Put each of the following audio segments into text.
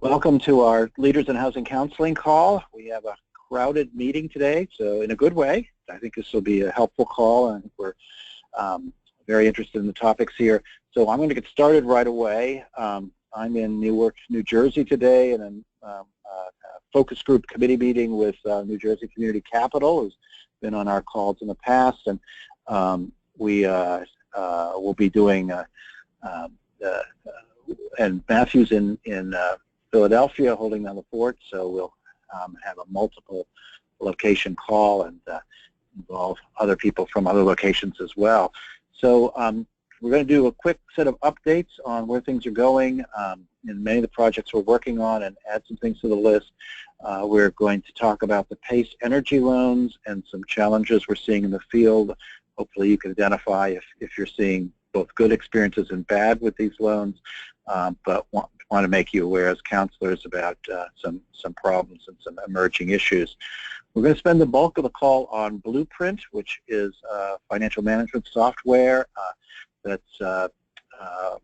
Welcome to our Leaders in Housing Counseling call. We have a crowded meeting today, so in a good way. I think this will be a helpful call, and we're very interested in the topics here. So I'm going to get started right away. I'm in Newark, New Jersey today, and a focus group committee meeting with New Jersey Community Capital, who's been on our calls in the past, and we will be doing, and Matthew's in Philadelphia holding down the fort, so we'll have a multiple location call and involve other people from other locations as well. So we're going to do a quick set of updates on where things are going in many of the projects we're working on and add some things to the list. We're going to talk about the PACE energy loans and some challenges we're seeing in the field. Hopefully you can identify if you're seeing both good experiences and bad with these loans, but want to make you aware as counselors about some problems and some emerging issues. We're going to spend the bulk of the call on Blueprint, which is financial management software that's a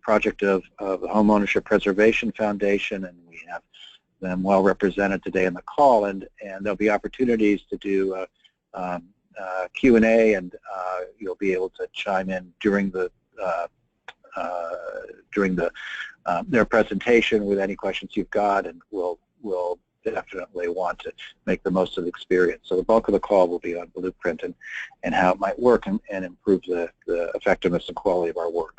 project of the Home Ownership Preservation Foundation, and we have them well represented today in the call, and there'll be opportunities to do Q&A, and you'll be able to chime in during their presentation with any questions you've got, and we'll definitely want to make the most of the experience. So the bulk of the call will be on Blueprint and how it might work and improve the effectiveness and quality of our work.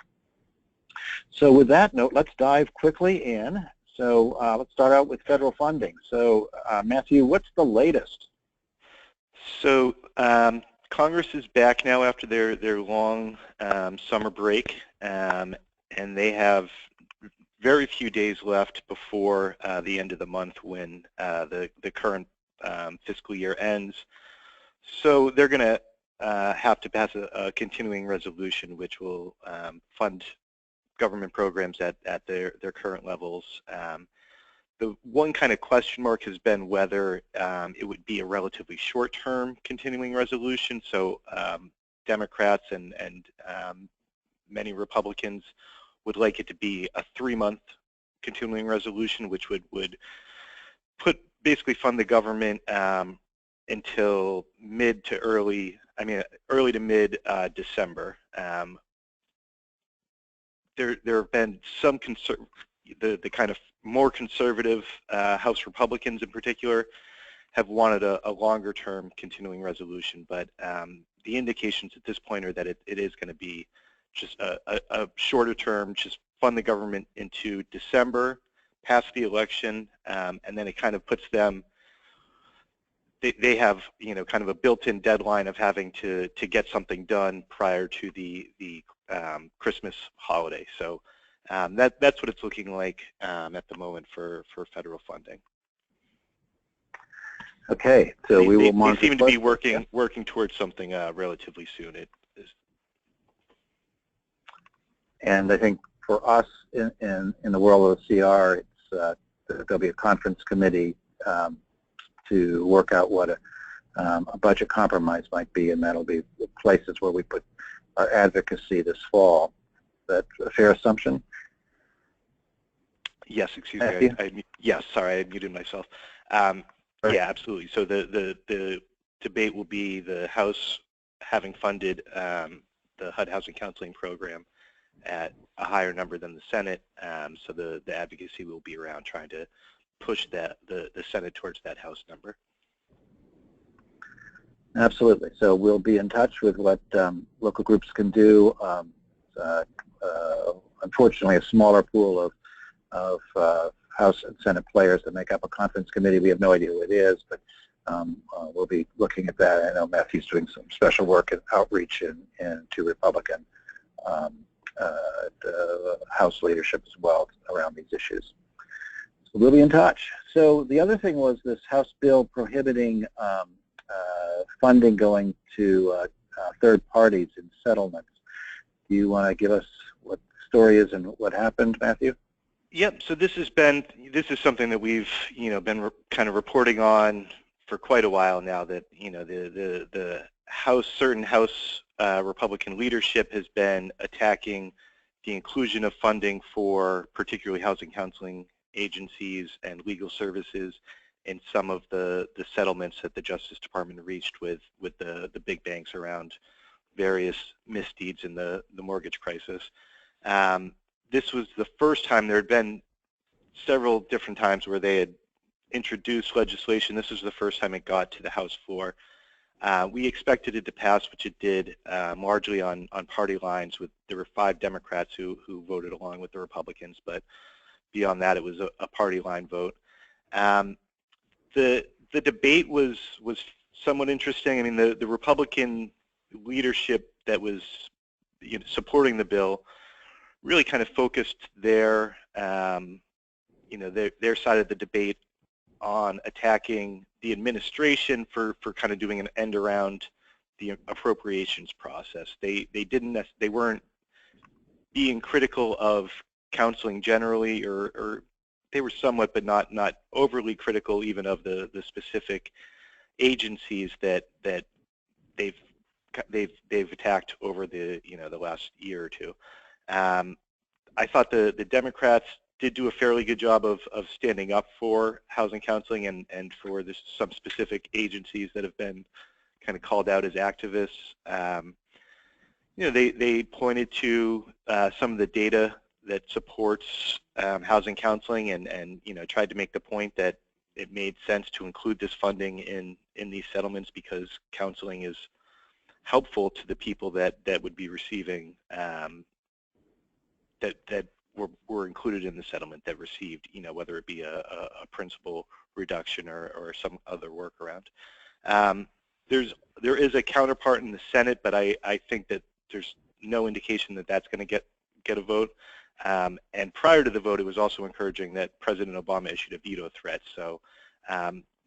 So with that note, let's dive quickly in. So let's start out with federal funding. So Matthew, what's the latest? So Congress is back now after their long summer break, and they have very few days left before the end of the month when the current fiscal year ends. So they're going to have to pass a continuing resolution which will fund government programs at their current levels. The one kind of question mark has been whether it would be a relatively short-term continuing resolution. So Democrats and many Republicans would like it to be a 3-month continuing resolution, which would basically fund the government until early to mid December. There have been some the kind of more conservative House Republicans in particular have wanted a longer term continuing resolution, but the indications at this point are that it is going to be just a shorter term, just fund the government into December, pass the election, and then it kind of puts them, they have, kind of a built-in deadline of having to get something done prior to the Christmas holiday. So that's what it's looking like at the moment for federal funding. Okay, so we will monitor. They seem to be working towards something relatively soon. And I think for us in the world of the CR, it's there'll be a conference committee to work out what a budget compromise might be, and that'll be the places where we put our advocacy this fall. Is that a fair assumption? Yes, excuse me. Yes, sorry, I muted myself. Yeah, absolutely. So the debate will be the House having funded the HUD Housing Counseling Program at a higher number than the Senate, so the advocacy will be around trying to push the Senate towards that House number. Absolutely. So we'll be in touch with what local groups can do. Unfortunately, a smaller pool of House and Senate players that make up a conference committee. We have no idea who it is, but we'll be looking at that. I know Matthew's doing some special work and outreach to Republican House leadership as well around these issues. So we'll be in touch. So the other thing was this House bill prohibiting funding going to third parties in settlements. Do you want to give us what the story is and what happened, Matthew? Yep. So this is something that we've been kind of reporting on for quite a while now. That the certain House Republican leadership has been attacking the inclusion of funding for particularly housing counseling agencies and legal services in some of the settlements that the Justice Department reached with the big banks around various misdeeds in the mortgage crisis. This was the first time. There had been several different times where they had introduced legislation. This was the first time it got to the House floor. We expected it to pass, which it did, largely on party lines. There were 5 Democrats who voted along with the Republicans, but beyond that, it was a party line vote. The debate was somewhat interesting. I mean, the Republican leadership that was supporting the bill really kind of focused their side of the debate on attacking the administration for kind of doing an end around the appropriations process. They weren't being critical of counseling generally, or they were somewhat, but not overly critical even of the specific agencies that they've attacked over the last year or two. I thought the Democrats did do a fairly good job of standing up for housing counseling and for some specific agencies that have been kind of called out as activists. They pointed to some of the data that supports housing counseling and tried to make the point that it made sense to include this funding in these settlements because counseling is helpful to the people that would be receiving that were included in the settlement that received, whether it be a principal reduction or some other workaround. There is a counterpart in the Senate, but I think that there's no indication that that's going to get a vote. And prior to the vote, it was also encouraging that President Obama issued a veto threat. So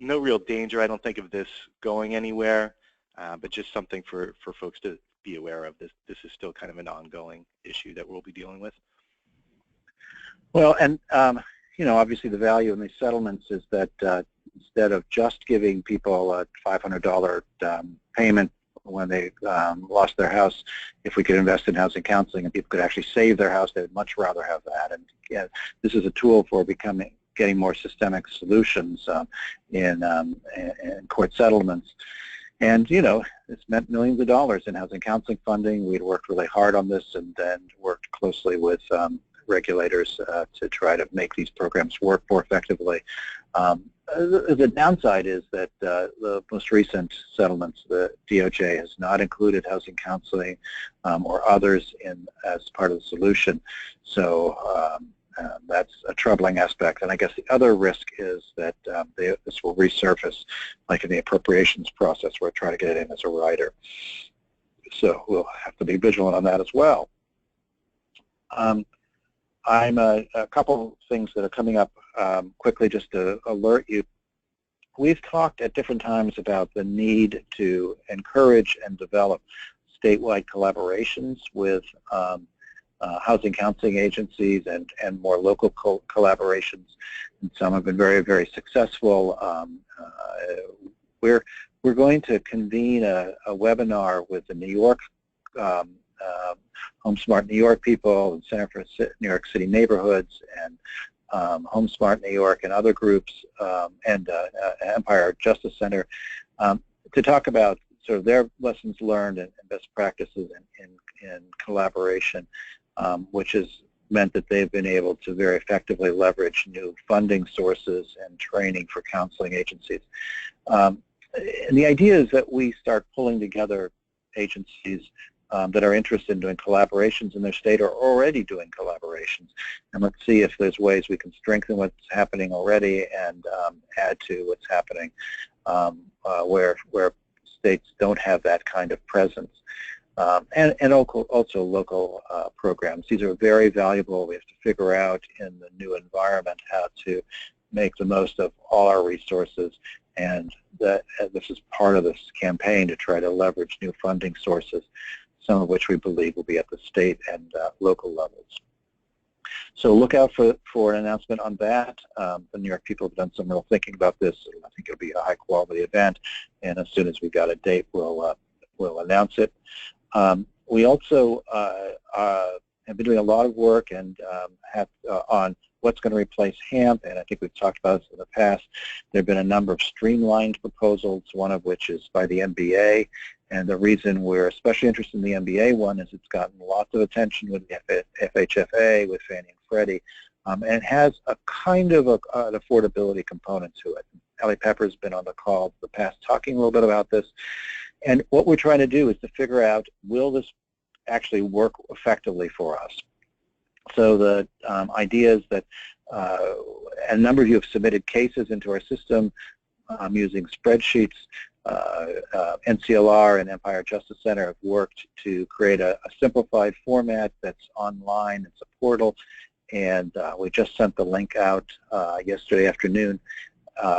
no real danger, I don't think, of this going anywhere, but just something for folks to be aware of. This is still kind of an ongoing issue that we'll be dealing with. Well, and obviously the value in these settlements is that instead of just giving people a $500 payment when they lost their house, if we could invest in housing counseling and people could actually save their house, they would much rather have that. And this is a tool for getting more systemic solutions in court settlements. And it's meant millions of dollars in housing counseling funding. We'd worked really hard on this and then worked closely with regulators to try to make these programs work more effectively. The downside is that the most recent settlements, the DOJ has not included housing counseling or others as part of the solution. So that's a troubling aspect. And I guess the other risk is that this will resurface, like in the appropriations process, where I try to get it in as a rider. So we'll have to be vigilant on that as well. I'm a couple things that are coming up quickly just to alert you. We've talked at different times about the need to encourage and develop statewide collaborations with housing counseling agencies and more local collaborations. And some have been very, very successful. We're going to convene a webinar with the New York HomeSmart New York people and Center for New York City Neighborhoods and HomeSmart New York and other groups and Empire Justice Center to talk about sort of their lessons learned and best practices in collaboration, which has meant that they've been able to very effectively leverage new funding sources and training for counseling agencies. And the idea is that we start pulling together agencies that are interested in doing collaborations in their state or already doing collaborations. And let's see if there's ways we can strengthen what's happening already and add to what's happening where states don't have that kind of presence. And also local programs. These are very valuable. We have to figure out in the new environment how to make the most of all our resources, and this is part of this campaign to try to leverage new funding sources, some of which we believe will be at the state and local levels. So look out for an announcement on that. The New York people have done some real thinking about this. I think it'll be a high-quality event, and as soon as we've got a date, we'll announce it. We also have been doing a lot of work and on what's going to replace HAMP, and I think we've talked about this in the past. There have been a number of streamlined proposals, one of which is by the MBA, and the reason we're especially interested in the MBA one is it's gotten lots of attention with the FHFA, with Fannie and Freddie, and it has a kind of an affordability component to it. Allie Pepper's been on the call in the past talking a little bit about this, and what we're trying to do is to figure out, will this actually work effectively for us? So the idea is that a number of you have submitted cases into our system using spreadsheets. NCLR and Empire Justice Center have worked to create a simplified format that's online. It's a portal, and we just sent the link out yesterday afternoon.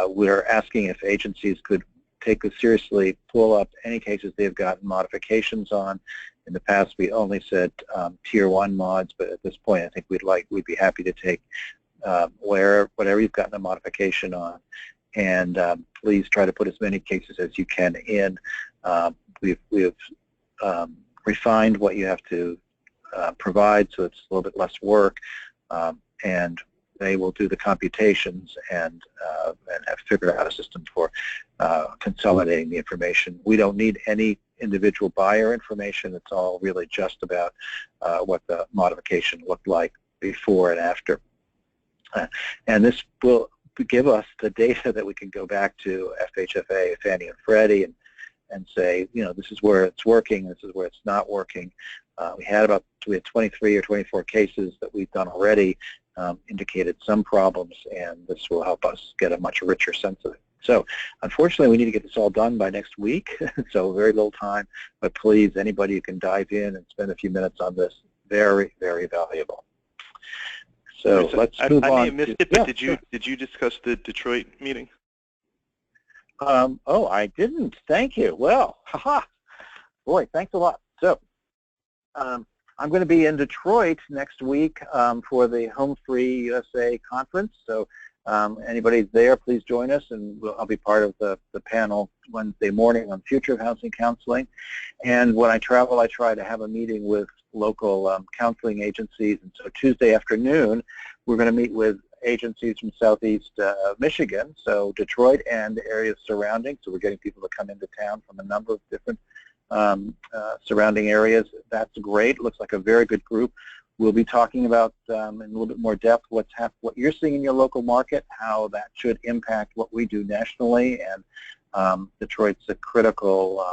We're asking if agencies could take this seriously, pull up any cases they've gotten modifications on. In the past, we only said Tier 1 mods, but at this point, I think we'd be happy to take whatever you've gotten a modification on, and please try to put as many cases as you can in. We've refined what you have to provide, so it's a little bit less work, and they will do the computations and have figured out a system for consolidating the information. We don't need any individual buyer information. It's all really just about what the modification looked like before and after. And this will give us the data that we can go back to FHFA, Fannie and Freddie, and say, you know, this is where it's working, this is where it's not working. We had 23 or 24 cases that we've done already, indicated some problems, and this will help us get a much richer sense of it. So unfortunately, we need to get this all done by next week, so very little time, but please, anybody who can dive in and spend a few minutes on this, very, very valuable. So let's move on. I may have missed it, but did you discuss the Detroit meeting? Oh, I didn't. Thank you. Well, haha. Boy, thanks a lot. So I'm going to be in Detroit next week for the Home Free USA conference. So anybody there, please join us, and I'll be part of the panel Wednesday morning on future of housing counseling. And when I travel, I try to have a meeting with local counseling agencies. And so Tuesday afternoon, we're going to meet with agencies from Southeast Michigan, so Detroit and areas surrounding. So we're getting people to come into town from a number of different surrounding areas. That's great. Looks like a very good group. We'll be talking about in a little bit more depth what you're seeing in your local market, how that should impact what we do nationally, and Detroit's a critical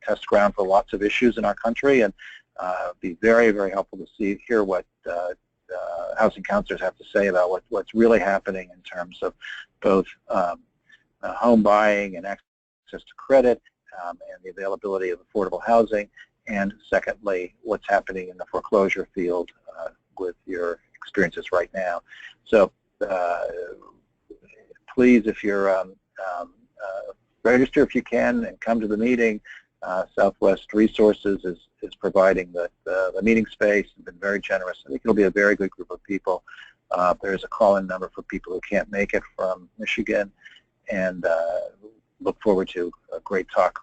test ground for lots of issues in our country, and be very, very helpful to hear what housing counselors have to say about what's really happening in terms of both home buying and access to credit, and the availability of affordable housing, and secondly, what's happening in the foreclosure field with your experiences right now. So please, if you're register if you can and come to the meeting. Southwest Resources is providing the meeting space and been very generous. I think it'll be a very good group of people. There's a call-in number for people who can't make it from Michigan, and look forward to a great talk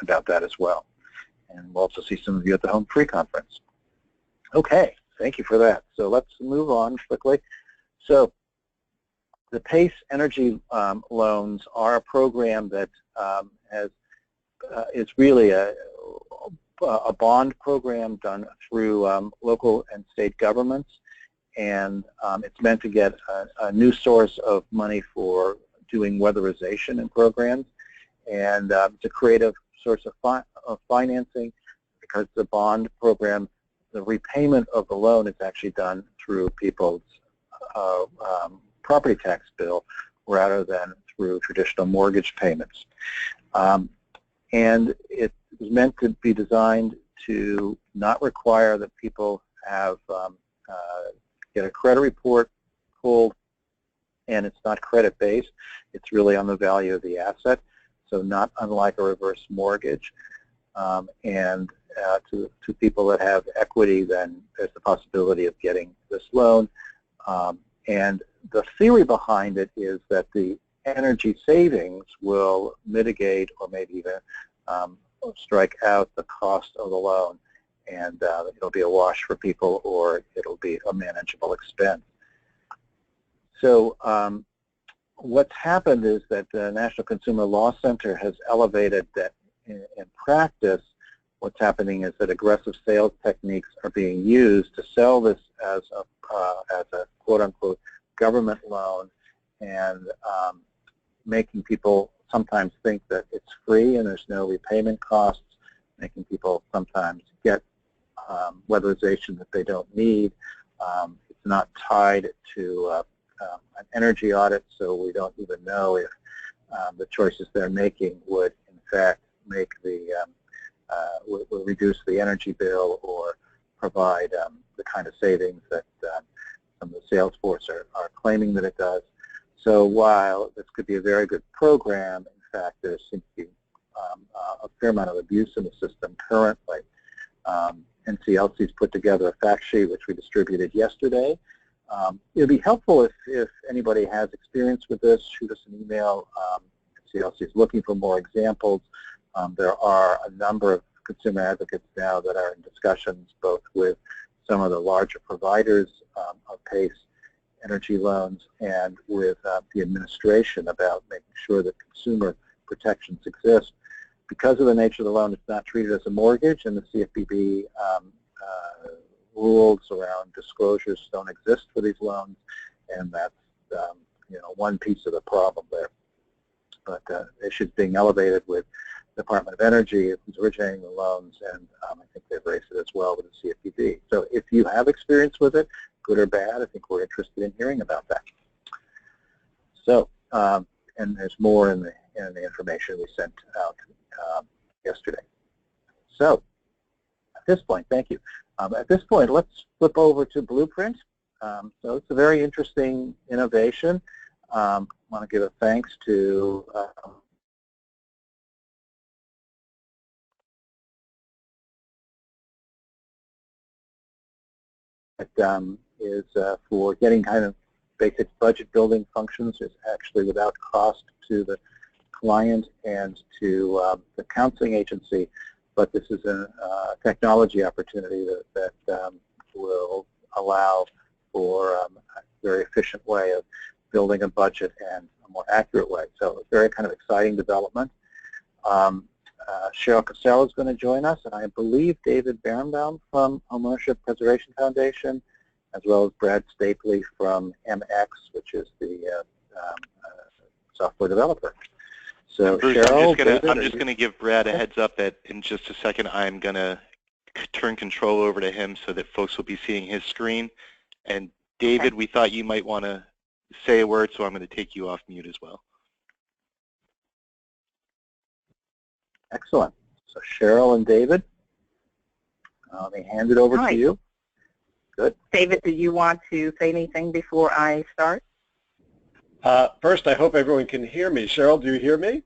about that as well. And we'll also see some of you at the Home Free Conference. Okay, thank you for that. So let's move on quickly. So the PACE Energy loans are a program that is really a bond program done through local and state governments, and it's meant to get a new source of money for doing weatherization in programs, and it's a creative source of financing, because the bond program, the repayment of the loan is actually done through people's property tax bill rather than through traditional mortgage payments. And it is meant to be designed to not require that people have get a credit report pulled, and it's not credit-based. It's really on the value of the asset, so not unlike a reverse mortgage. And to people that have equity, then there's the possibility of getting this loan. And the theory behind it is that the energy savings will mitigate or maybe even strike out the cost of the loan, and it'll be a wash for people, or it'll be a manageable expense. So what's happened is that the National Consumer Law Center has elevated that in practice. What's happening is that aggressive sales techniques are being used to sell this as a quote-unquote government loan, and making people sometimes think that it's free and there's no repayment costs, making people sometimes get weatherization that they don't need. It's not tied to an energy audit, so we don't even know if the choices they're making would in fact make the will reduce the energy bill or provide the kind of savings that some of the sales force are claiming that it does. So while this could be a very good program, in fact there seems to be a fair amount of abuse in the system currently. NCLC's put together a fact sheet which we distributed yesterday. It would be helpful if anybody has experience with this, shoot us an email. NCLC is looking for more examples. There are a number of consumer advocates now that are in discussions both with some of the larger providers of PACE energy loans and with the administration about making sure that consumer protections exist. Because of the nature of the loan, it's not treated as a mortgage, and the CFPB rules around disclosures don't exist for these loans, and that's one piece of the problem there. But issues being elevated with the Department of Energy, who's originating the loans, and I think they've raised it as well with the CFPB. So if you have experience with it, good or bad, I think we're interested in hearing about that. So, and there's more in the information we sent out yesterday. So, at this point, thank you. At this point, let's flip over to Blueprint. So it's a very interesting innovation. I want to give a thanks to is for getting kind of basic budget building functions. It's actually without cost to the client and to the counseling agency, but this is a technology opportunity that will allow for a very efficient way of building a budget and a more accurate way. So a very kind of exciting development. Cheryl Cassell is going to join us, and I believe David Berenbaum from Homeownership Preservation Foundation, as well as Brad Stapley from MX, which is the software developer. So Bruce, Cheryl, I'm just going to give Brad a heads up that in just a second I'm going to turn control over to him so that folks will be seeing his screen. And David, we thought you might want to say a word, so I'm going to take you off mute as well. Excellent. So Cheryl and David, let me hand it over to you. Good. David, do you want to say anything before I start? First, I hope everyone can hear me. Cheryl, do you hear me?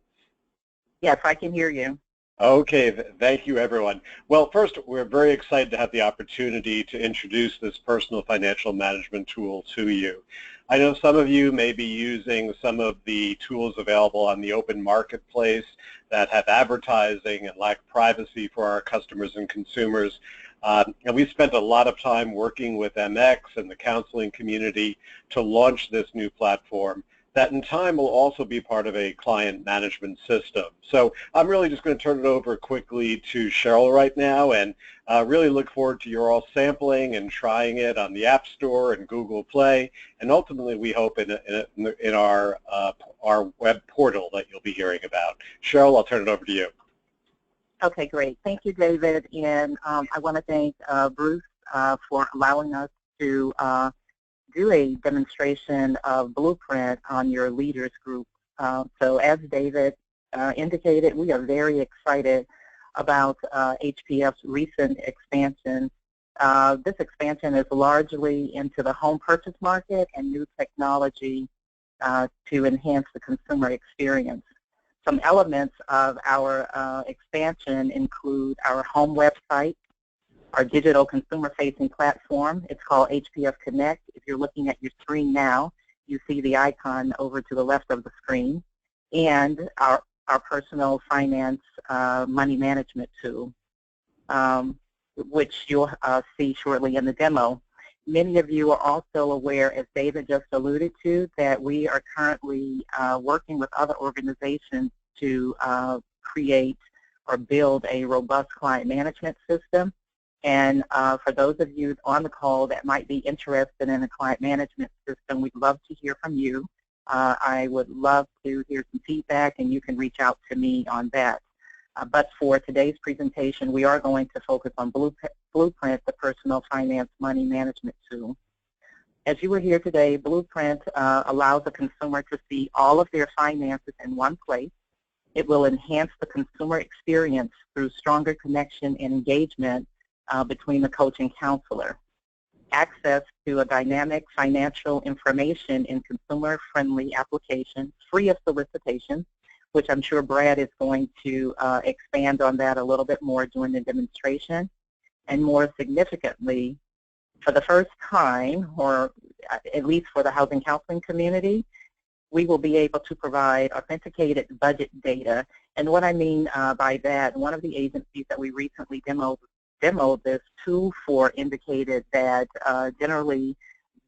Yes, I can hear you. Okay, thank you, everyone. Well, first, we're very excited to have the opportunity to introduce this personal financial management tool to you. I know some of you may be using some of the tools available on the open marketplace that have advertising and lack privacy for our customers and consumers. And we spent a lot of time working with MX and the counseling community to launch this new platform that in time will also be part of a client management system. So I'm really just going to turn it over quickly to Cheryl right now, and really look forward to your all sampling and trying it on the App Store and Google Play, and ultimately we hope in our web portal that you'll be hearing about. Cheryl, I'll turn it over to you. Okay, great. Thank you, David. And I want to thank Bruce for allowing us to do a demonstration of Blueprint on your leaders group. So as David indicated, we are very excited about HPF's recent expansion. This expansion is largely into the home purchase market and new technology to enhance the consumer experience. Some elements of our expansion include our home website, our digital consumer-facing platform. It's called HPF Connect. If you're looking at your screen now, you see the icon over to the left of the screen, and our personal finance money management tool, which you'll see shortly in the demo. Many of you are also aware, as David just alluded to, that we are currently working with other organizations to create or build a robust client management system. And for those of you on the call that might be interested in a client management system, we'd love to hear from you. I would love to hear some feedback, and you can reach out to me on that. But for today's presentation, we are going to focus on Blueprint, the personal finance money management tool. As you were here today, Blueprint allows a consumer to see all of their finances in one place. It will enhance the consumer experience through stronger connection and engagement between the coach and counselor. Access to a dynamic financial information in consumer-friendly application, free of solicitation, which I'm sure Brad is going to expand on that a little bit more during the demonstration. And more significantly, for the first time, or at least for the housing counseling community, we will be able to provide authenticated budget data. And what I mean by that, one of the agencies that we recently demoed this tool for indicated that generally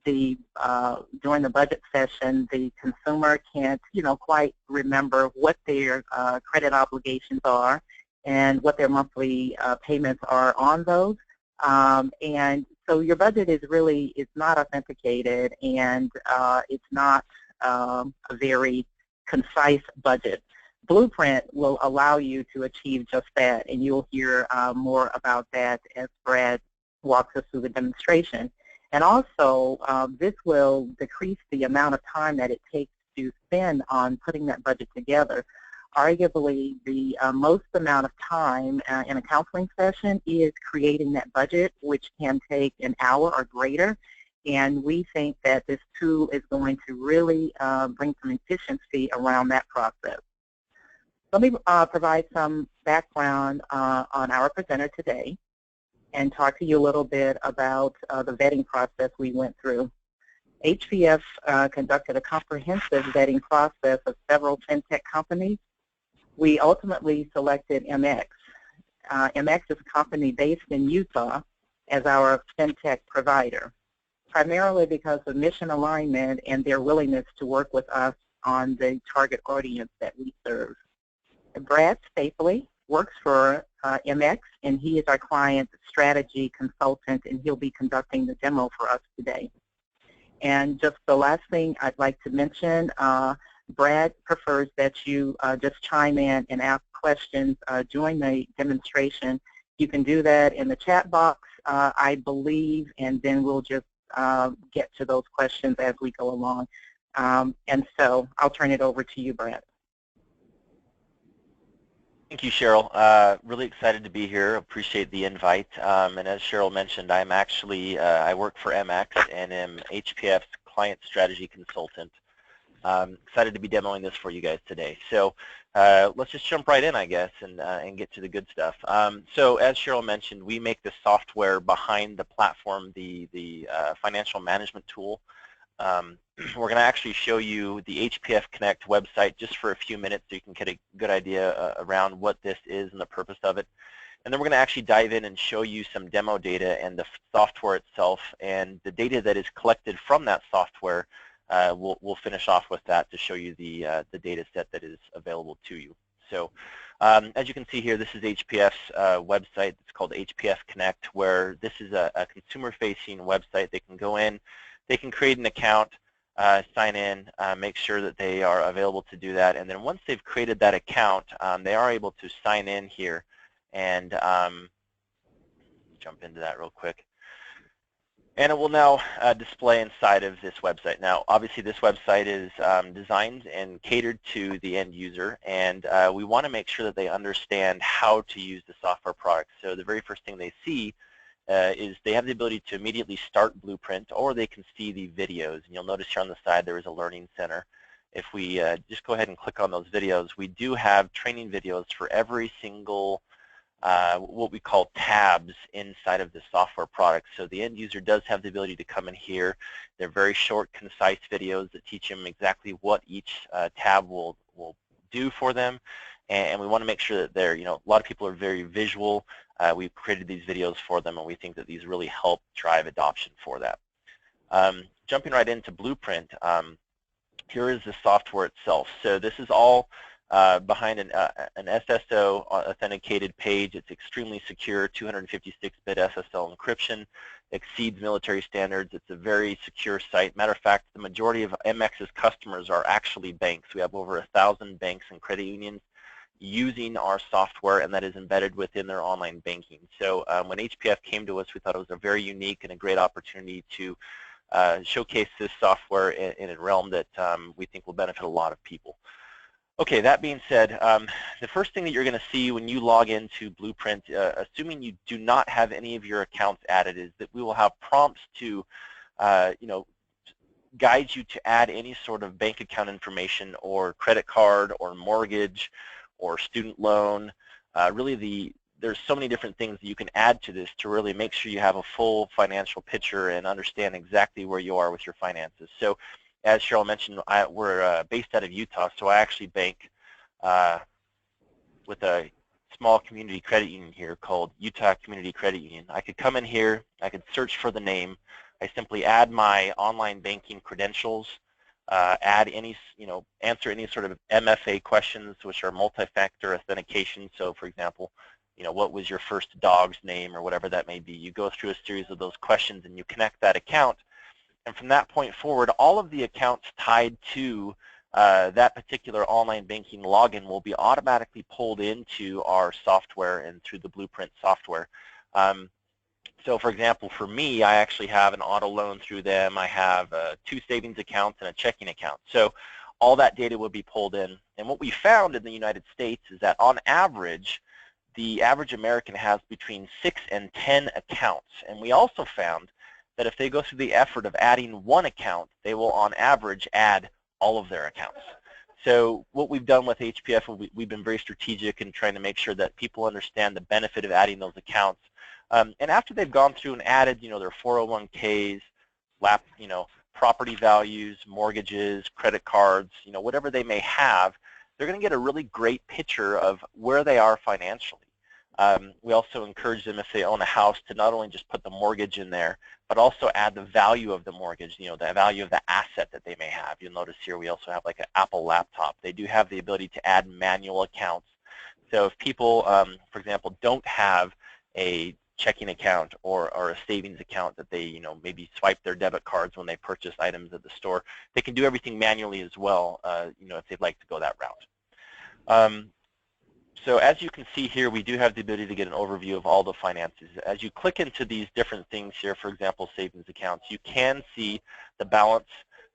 during the budget session, the consumer can't, quite remember what their credit obligations are and what their monthly payments are on those. And so your budget is not authenticated, and it's not a very concise budget. Blueprint will allow you to achieve just that, and you'll hear more about that as Brad walks us through the demonstration. And also, this will decrease the amount of time that it takes to spend on putting that budget together. Arguably, the most amount of time in a counseling session is creating that budget, which can take an hour or greater. And we think that this tool is going to really bring some efficiency around that process. Let me provide some background on our presenter today and talk to you a little bit about the vetting process we went through. HPF conducted a comprehensive vetting process of several fintech companies. We ultimately selected MX. MX is a company based in Utah as our fintech provider, primarily because of mission alignment and their willingness to work with us on the target audience that we serve. Brad Stapley works for MX, and he is our client strategy consultant, and he'll be conducting the demo for us today. And just the last thing I'd like to mention, Brad prefers that you just chime in and ask questions during the demonstration. You can do that in the chat box, I believe, and then we'll just get to those questions as we go along. And so I'll turn it over to you, Brad. Thank you, Cheryl. Really excited to be here. Appreciate the invite. And as Cheryl mentioned, I'm actually, I work for MX and am HPF's client strategy consultant. Excited to be demoing this for you guys today. So let's just jump right in, I guess, and get to the good stuff. So as Cheryl mentioned, we make the software behind the platform, the financial management tool. We're going to actually show you the HPF Connect website just for a few minutes so you can get a good idea around what this is and the purpose of it. And then we're going to actually dive in and show you some demo data and the software itself, and the data that is collected from that software. We'll finish off with that to show you the data set that is available to you. So as you can see here, this is HPF's website. It's called HPF Connect, where this is a consumer-facing website. They can go in, they can create an account, sign in, make sure that they are available to do that, and then once they've created that account, they are able to sign in here and jump into that real quick. And it will now display inside of this website. Now, obviously, this website is designed and catered to the end user, and we want to make sure that they understand how to use the software product. So the very first thing they see is they have the ability to immediately start Blueprint, or they can see the videos. And you'll notice here on the side there is a learning center. If we just go ahead and click on those videos, we do have training videos for every single what we call tabs inside of the software product. So the end user does have the ability to come in here. They're very short, concise videos that teach them exactly what each tab will do for them. And we want to make sure that they're, a lot of people are very visual. We've created these videos for them, and we think that these really help drive adoption for that. Jumping right into Blueprint, here is the software itself. So this is all behind an SSO authenticated page. It's extremely secure, 256-bit SSL encryption, exceeds military standards. It's a very secure site. Matter of fact, the majority of MX's customers are actually banks. We have over 1,000 banks and credit unions using our software, and that is embedded within their online banking. So when HPF came to us, we thought it was a very unique and a great opportunity to showcase this software in a realm that we think will benefit a lot of people. Okay, that being said, the first thing that you're going to see when you log into Blueprint, assuming you do not have any of your accounts added, is that we will have prompts to, guide you to add any sort of bank account information or credit card or mortgage or student loan. There's so many different things that you can add to this to really make sure you have a full financial picture and understand exactly where you are with your finances. So, as Cheryl mentioned, we're based out of Utah, so I actually bank with a small community credit union here called Utah Community Credit Union. I could come in here, I could search for the name, I simply add my online banking credentials, add any, answer any sort of MFA questions, which are multi-factor authentication. So, for example, what was your first dog's name or whatever that may be. You go through a series of those questions and you connect that account. And from that point forward, all of the accounts tied to that particular online banking login will be automatically pulled into our software and through the Blueprint software. So for example, for me, I actually have an auto loan through them. I have 2 savings accounts and a checking account. So all that data will be pulled in. And what we found in the United States is that on average, the average American has between 6 and 10 accounts. And we also found that if they go through the effort of adding 1 account, they will on average add all of their accounts. So what we've done with HPF, we've been very strategic in trying to make sure that people understand the benefit of adding those accounts. And after they've gone through and added, their 401ks, property values, mortgages, credit cards, whatever they may have, they're going to get a really great picture of where they are financially. We also encourage them, if they own a house, to not only just put the mortgage in there, but also add the value of the mortgage, the value of the asset that they may have. You'll notice here we also have like an Apple laptop. They do have the ability to add manual accounts. So if people, for example, don't have a checking account or a savings account that they, maybe swipe their debit cards when they purchase items at the store, they can do everything manually as well, if they'd like to go that route. So as you can see here, we do have the ability to get an overview of all the finances. As you click into these different things here, for example, savings accounts, you can see the balance,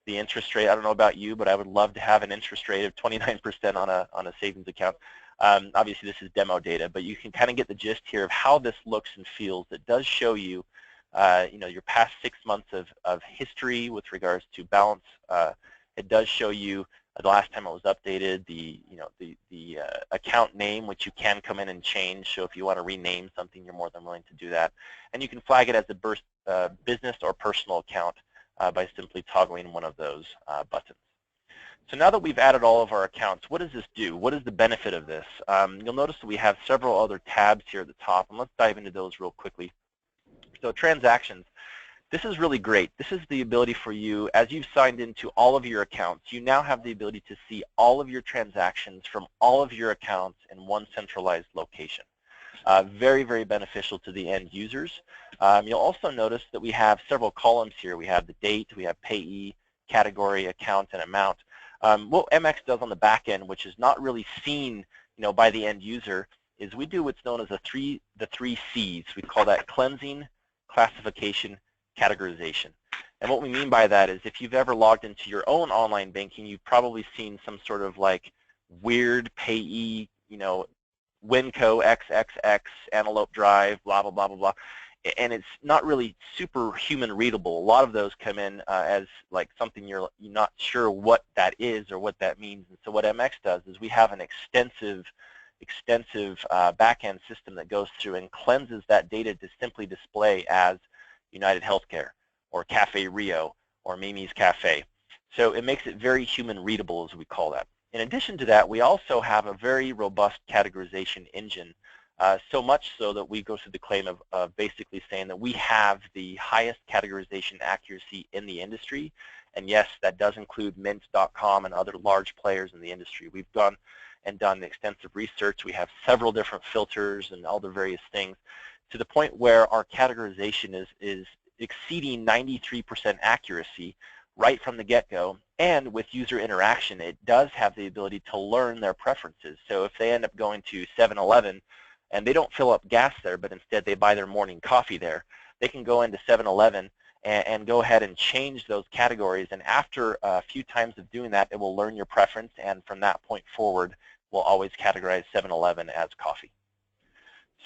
the interest rate. I don't know about you, but I would love to have an interest rate of 29% on a savings account. Obviously, this is demo data, but you can kind of get the gist here of how this looks and feels. It does show you, your past 6 months of history with regards to balance. It does show you the last time it was updated, the account name, which you can come in and change. So if you want to rename something, you're more than willing to do that. And you can flag it as a business or personal account by simply toggling one of those buttons. So now that we've added all of our accounts, what does this do? What is the benefit of this? You'll notice that we have several other tabs here at the top, and let's dive into those real quickly. So transactions. This is really great. This is the ability for you, as you've signed into all of your accounts, you now have the ability to see all of your transactions from all of your accounts in one centralized location. Very, very beneficial to the end users. You'll also notice that we have several columns here. We have the date, we have payee, category, account, and amount. What MX does on the back end, which is not really seen by the end user, is we do what's known as the three C's. We call that cleansing, classification, categorization. And what we mean by that is if you've ever logged into your own online banking, you've probably seen some sort of like weird payee, Winco XXX, Antelope Drive, blah, blah, blah, blah, blah. And it's not really super human readable. A lot of those come in as like something you're not sure what that is or what that means. And so what MX does is we have an extensive back-end system that goes through and cleanses that data to simply display as United Healthcare or Cafe Rio or Mimi's Cafe. So it makes it very human readable, as we call that. In addition to that, we also have a very robust categorization engine So much so that we go through the claim of basically saying that we have the highest categorization accuracy in the industry. And yes, that does include Mint.com and other large players in the industry. We've done extensive research. We have several different filters and all the various things to the point where our categorization is exceeding 93% accuracy right from the get-go. And with user interaction, it does have the ability to learn their preferences. So if they end up going to 7-Eleven and they don't fill up gas there, but instead they buy their morning coffee there, they can go into 7-Eleven and go ahead and change those categories. And after a few times of doing that, it will learn your preference, and from that point forward, we'll always categorize 7-Eleven as coffee.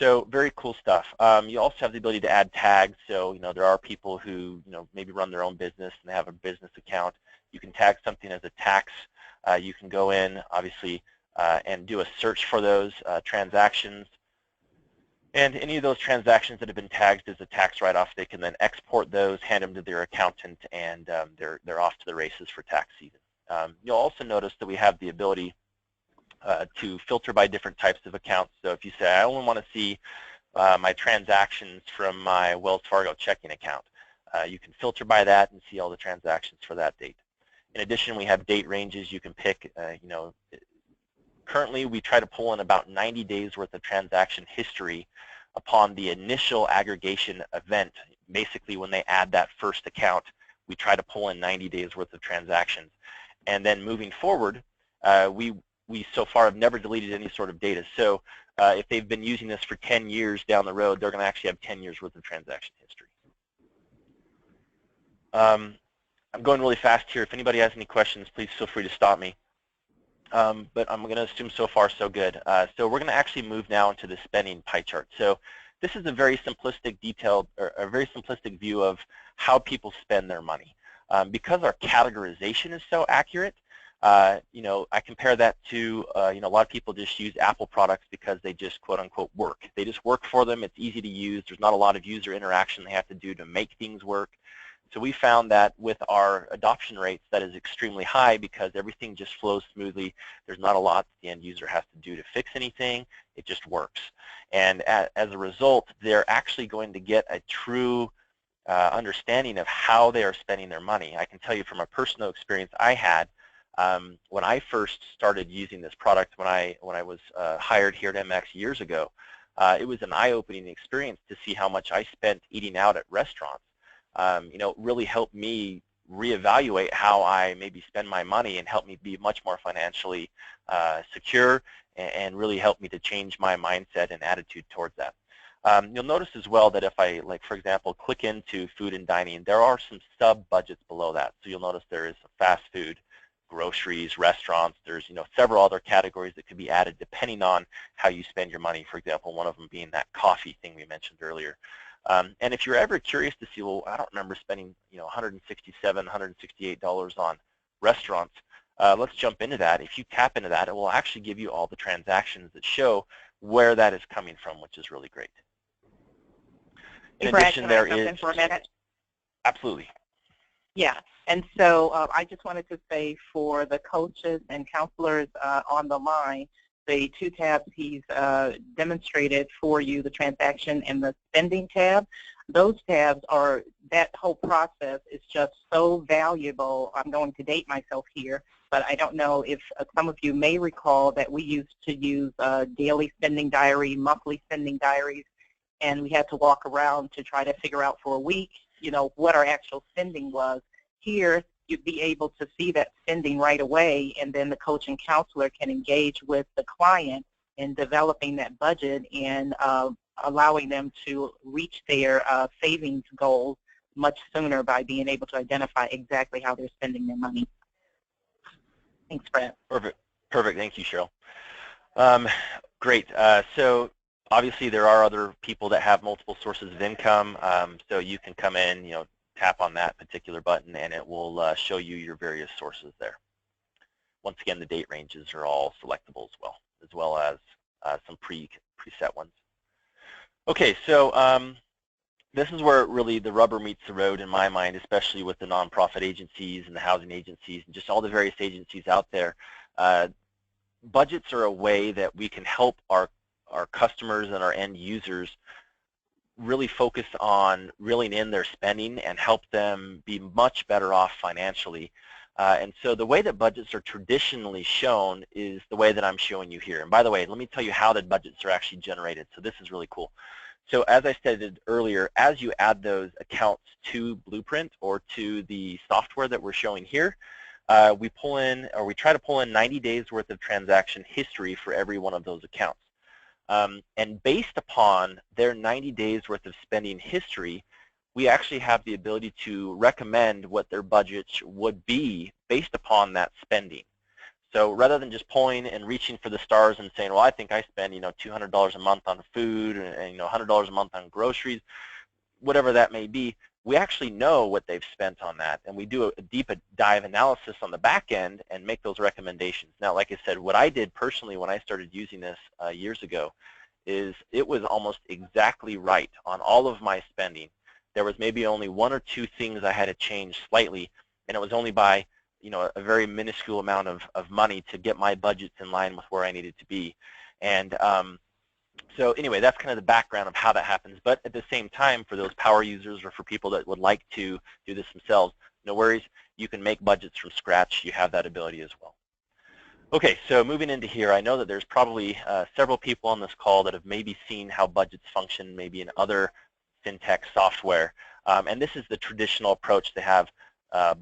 So very cool stuff. You also have the ability to add tags. So there are people who maybe run their own business and they have a business account. You can tag something as a tax. You can go in, obviously, and do a search for those transactions. And any of those transactions that have been tagged as a tax write-off, they can then export those, hand them to their accountant, and they're off to the races for tax season. You'll also notice that we have the ability to filter by different types of accounts. So if you say, I only want to see my transactions from my Wells Fargo checking account, you can filter by that and see all the transactions for that date. In addition, we have date ranges you can pick. Currently, we try to pull in about 90 days worth of transaction history upon the initial aggregation event. Basically, when they add that first account, we try to pull in 90 days worth of transactions. And then moving forward, we so far have never deleted any sort of data. So if they've been using this for 10 years down the road, they're going to actually have 10 years worth of transaction history. I'm going really fast here. If anybody has any questions, please feel free to stop me. But I'm going to assume so far so good. So we're going to actually move now into the spending pie chart. So this is a very simplistic a very simplistic view of how people spend their money. Because our categorization is so accurate, I compare that to, a lot of people just use Apple products because they just quote unquote work. They just work for them. It's easy to use. There's not a lot of user interaction they have to do to make things work. So we found that with our adoption rates, that is extremely high because everything just flows smoothly. There's not a lot the end user has to do to fix anything. It just works. And as a result, they're actually going to get a true understanding of how they are spending their money. I can tell you from a personal experience I had when I first started using this product, when I was hired here at MX years ago, it was an eye-opening experience to see how much I spent eating out at restaurants. It really helped me reevaluate how I maybe spend my money and help me be much more financially secure, and really help me to change my mindset and attitude towards that. You'll notice as well that if I, for example, click into food and dining, there are some sub-budgets below that. So you'll notice there is fast food, groceries, restaurants. There's several other categories that could be added depending on how you spend your money. For example, one of them being that coffee thing we mentioned earlier. And if you're ever curious to see, well, I don't remember spending $167, $168 on restaurants, let's jump into that. If you tap into that, it will actually give you all the transactions that show where that is coming from, which is really great. In addition, there is... in for a minute? Absolutely. Yeah, and so I just wanted to say for the coaches and counselors on the line, the two tabs he's demonstrated for you, the transaction and the spending tab, those tabs are, that whole process is just so valuable. I'm going to date myself here, but I don't know if some of you may recall that we used to use daily spending diary, monthly spending diaries, and we had to walk around to try to figure out for a week, what our actual spending was. Here, you'd be able to see that spending right away, and then the coach and counselor can engage with the client in developing that budget and allowing them to reach their savings goals much sooner by being able to identify exactly how they're spending their money. Thanks, Brett. Perfect. Perfect. Thank you, Cheryl. Great. So obviously there are other people that have multiple sources of income. So you can come in, tap on that particular button, and it will show you your various sources there. Once again, the date ranges are all selectable as well as some preset ones. Okay, so this is where really the rubber meets the road in my mind, especially with the nonprofit agencies and the housing agencies and just all the various agencies out there. Budgets are a way that we can help our our customers and our end users really focus on reeling in their spending and help them be much better off financially. And so the way that budgets are traditionally shown is the way that I'm showing you here. And by the way, let me tell you how the budgets are actually generated. So this is really cool. So as I stated earlier, as you add those accounts to Blueprint or to the software that we're showing here, we pull in, or we try to pull in 90 days worth of transaction history for every one of those accounts. And based upon their 90 days worth of spending history, we actually have the ability to recommend what their budgets would be based upon that spending. So rather than just pulling and reaching for the stars and saying, well, I think I spend, $200 a month on food and $100 a month on groceries, whatever that may be, we actually know what they've spent on that, and we do a deep dive analysis on the back end and make those recommendations. Now, like I said, what I did personally when I started using this years ago is it was almost exactly right on all of my spending. There was maybe only one or two things I had to change slightly, and it was only by a very minuscule amount of money to get my budgets in line with where I needed to be. And so anyway, that's kind of the background of how that happens. But at the same time, for those power users or for people that would like to do this themselves, no worries. You can make budgets from scratch. You have that ability as well. Okay, so moving into here, I know that there's probably several people on this call that have maybe seen how budgets function maybe in other fintech software. And this is the traditional approach. They have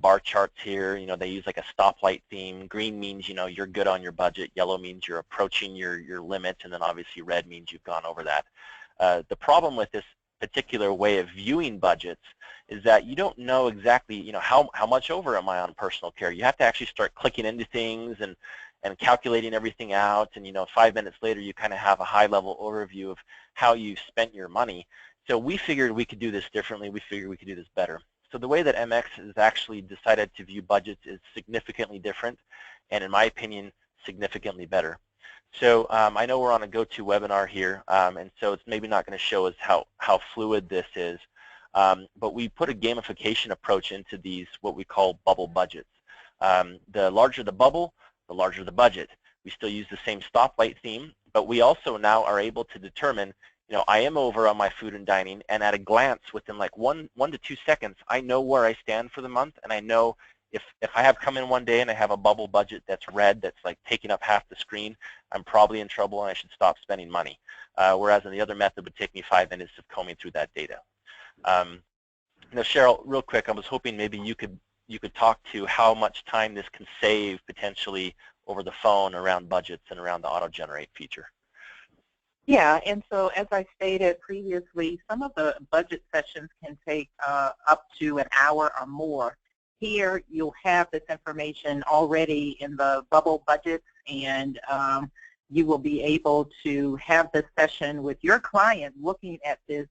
bar charts here. They use like a stoplight theme. Green means you're good on your budget. Yellow means you're approaching your limit, and then obviously red means you've gone over that. The problem with this particular way of viewing budgets is that you don't know exactly how much over am I on personal care. You have to actually start clicking into things and calculating everything out, and 5 minutes later you kind of have a high-level overview of how you've spent your money. So we figured we could do this differently. We figured we could do this better. So the way that MX has actually decided to view budgets is significantly different, and in my opinion, significantly better. So I know we're on a GoToWebinar here, and so it's maybe not going to show us how fluid this is, but we put a gamification approach into these, what we call bubble budgets. The larger the bubble, the larger the budget. We still use the same stoplight theme, but we also now are able to determine I am over on my food and dining, and at a glance, within like one to 2 seconds, I know where I stand for the month, and I know if I have come in one day and I have a bubble budget that's red, that's like taking up half the screen, I'm probably in trouble and I should stop spending money. Whereas in the other method would take me 5 minutes of combing through that data. Cheryl, real quick, I was hoping maybe you could talk to how much time this can save potentially over the phone around budgets and around the auto-generate feature. Yeah, and so as I stated previously, some of the budget sessions can take up to an hour or more. Here you'll have this information already in the bubble budgets, and you will be able to have this session with your client looking at this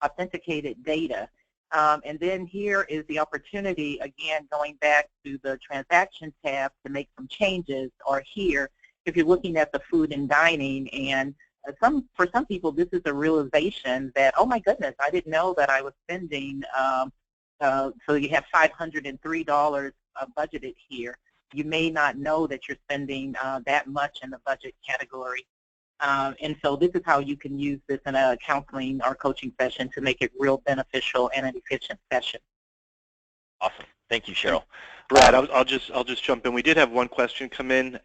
authenticated data. And then here is the opportunity, again, going back to the transaction tab to make some changes, or here, if you're looking at the food and dining, and for some people, this is a realization that, oh my goodness, I didn't know that I was spending, so you have $503 budgeted here. You may not know that you're spending that much in the budget category. And so this is how you can use this in a counseling or coaching session to make it real beneficial and an efficient session. Awesome. Thank you, Cheryl. Brad, I'll just jump in. We did have one question come in.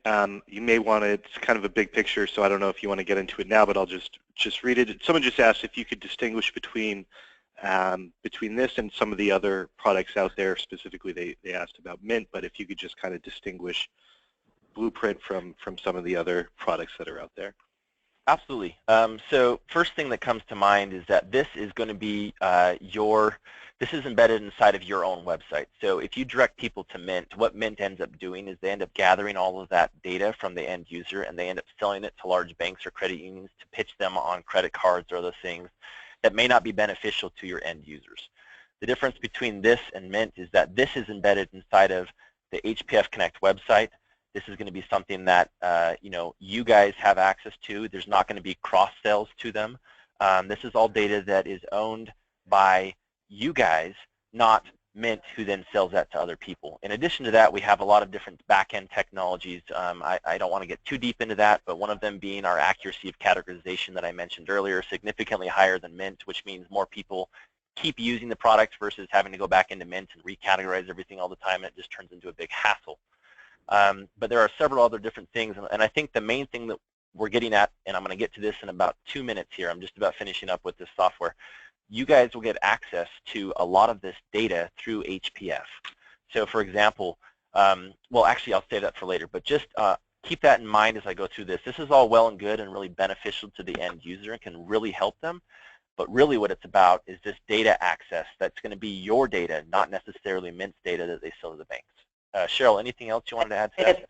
You may want to, it's kind of a big picture, so I don't know if you want to get into it now, but I'll just read it. Someone just asked if you could distinguish between this and some of the other products out there. Specifically, they asked about Mint, but if you could just kind of distinguish Blueprint from some of the other products that are out there. Absolutely. So first thing that comes to mind is that this is going to be this is embedded inside of your own website. So if you direct people to Mint, what Mint ends up doing is they end up gathering all of that data from the end user, and they end up selling it to large banks or credit unions to pitch them on credit cards or other things that may not be beneficial to your end users. The difference between this and Mint is that this is embedded inside of the HPF Connect website. This is going to be something that you guys have access to. There's not going to be cross sales to them. This is all data that is owned by you guys, not Mint, who then sells that to other people. In addition to that, we have a lot of different back-end technologies. I don't want to get too deep into that, but one of them being our accuracy of categorization that I mentioned earlier, significantly higher than Mint, which means more people keep using the product versus having to go back into Mint and recategorize everything all the time, and it just turns into a big hassle. But there are several other different things, and I think the main thing that we're getting at, and I'm going to get to this in about 2 minutes here, I'm just about finishing up with this software, you guys will get access to a lot of this data through HPF. So for example, well actually I'll save that for later, but just keep that in mind as I go through this. This is all well and good and really beneficial to the end user and can really help them, but really what it's about is this data access that's going to be your data, not necessarily Mint's data that they sell to the banks. Cheryl, anything else you wanted to add to that?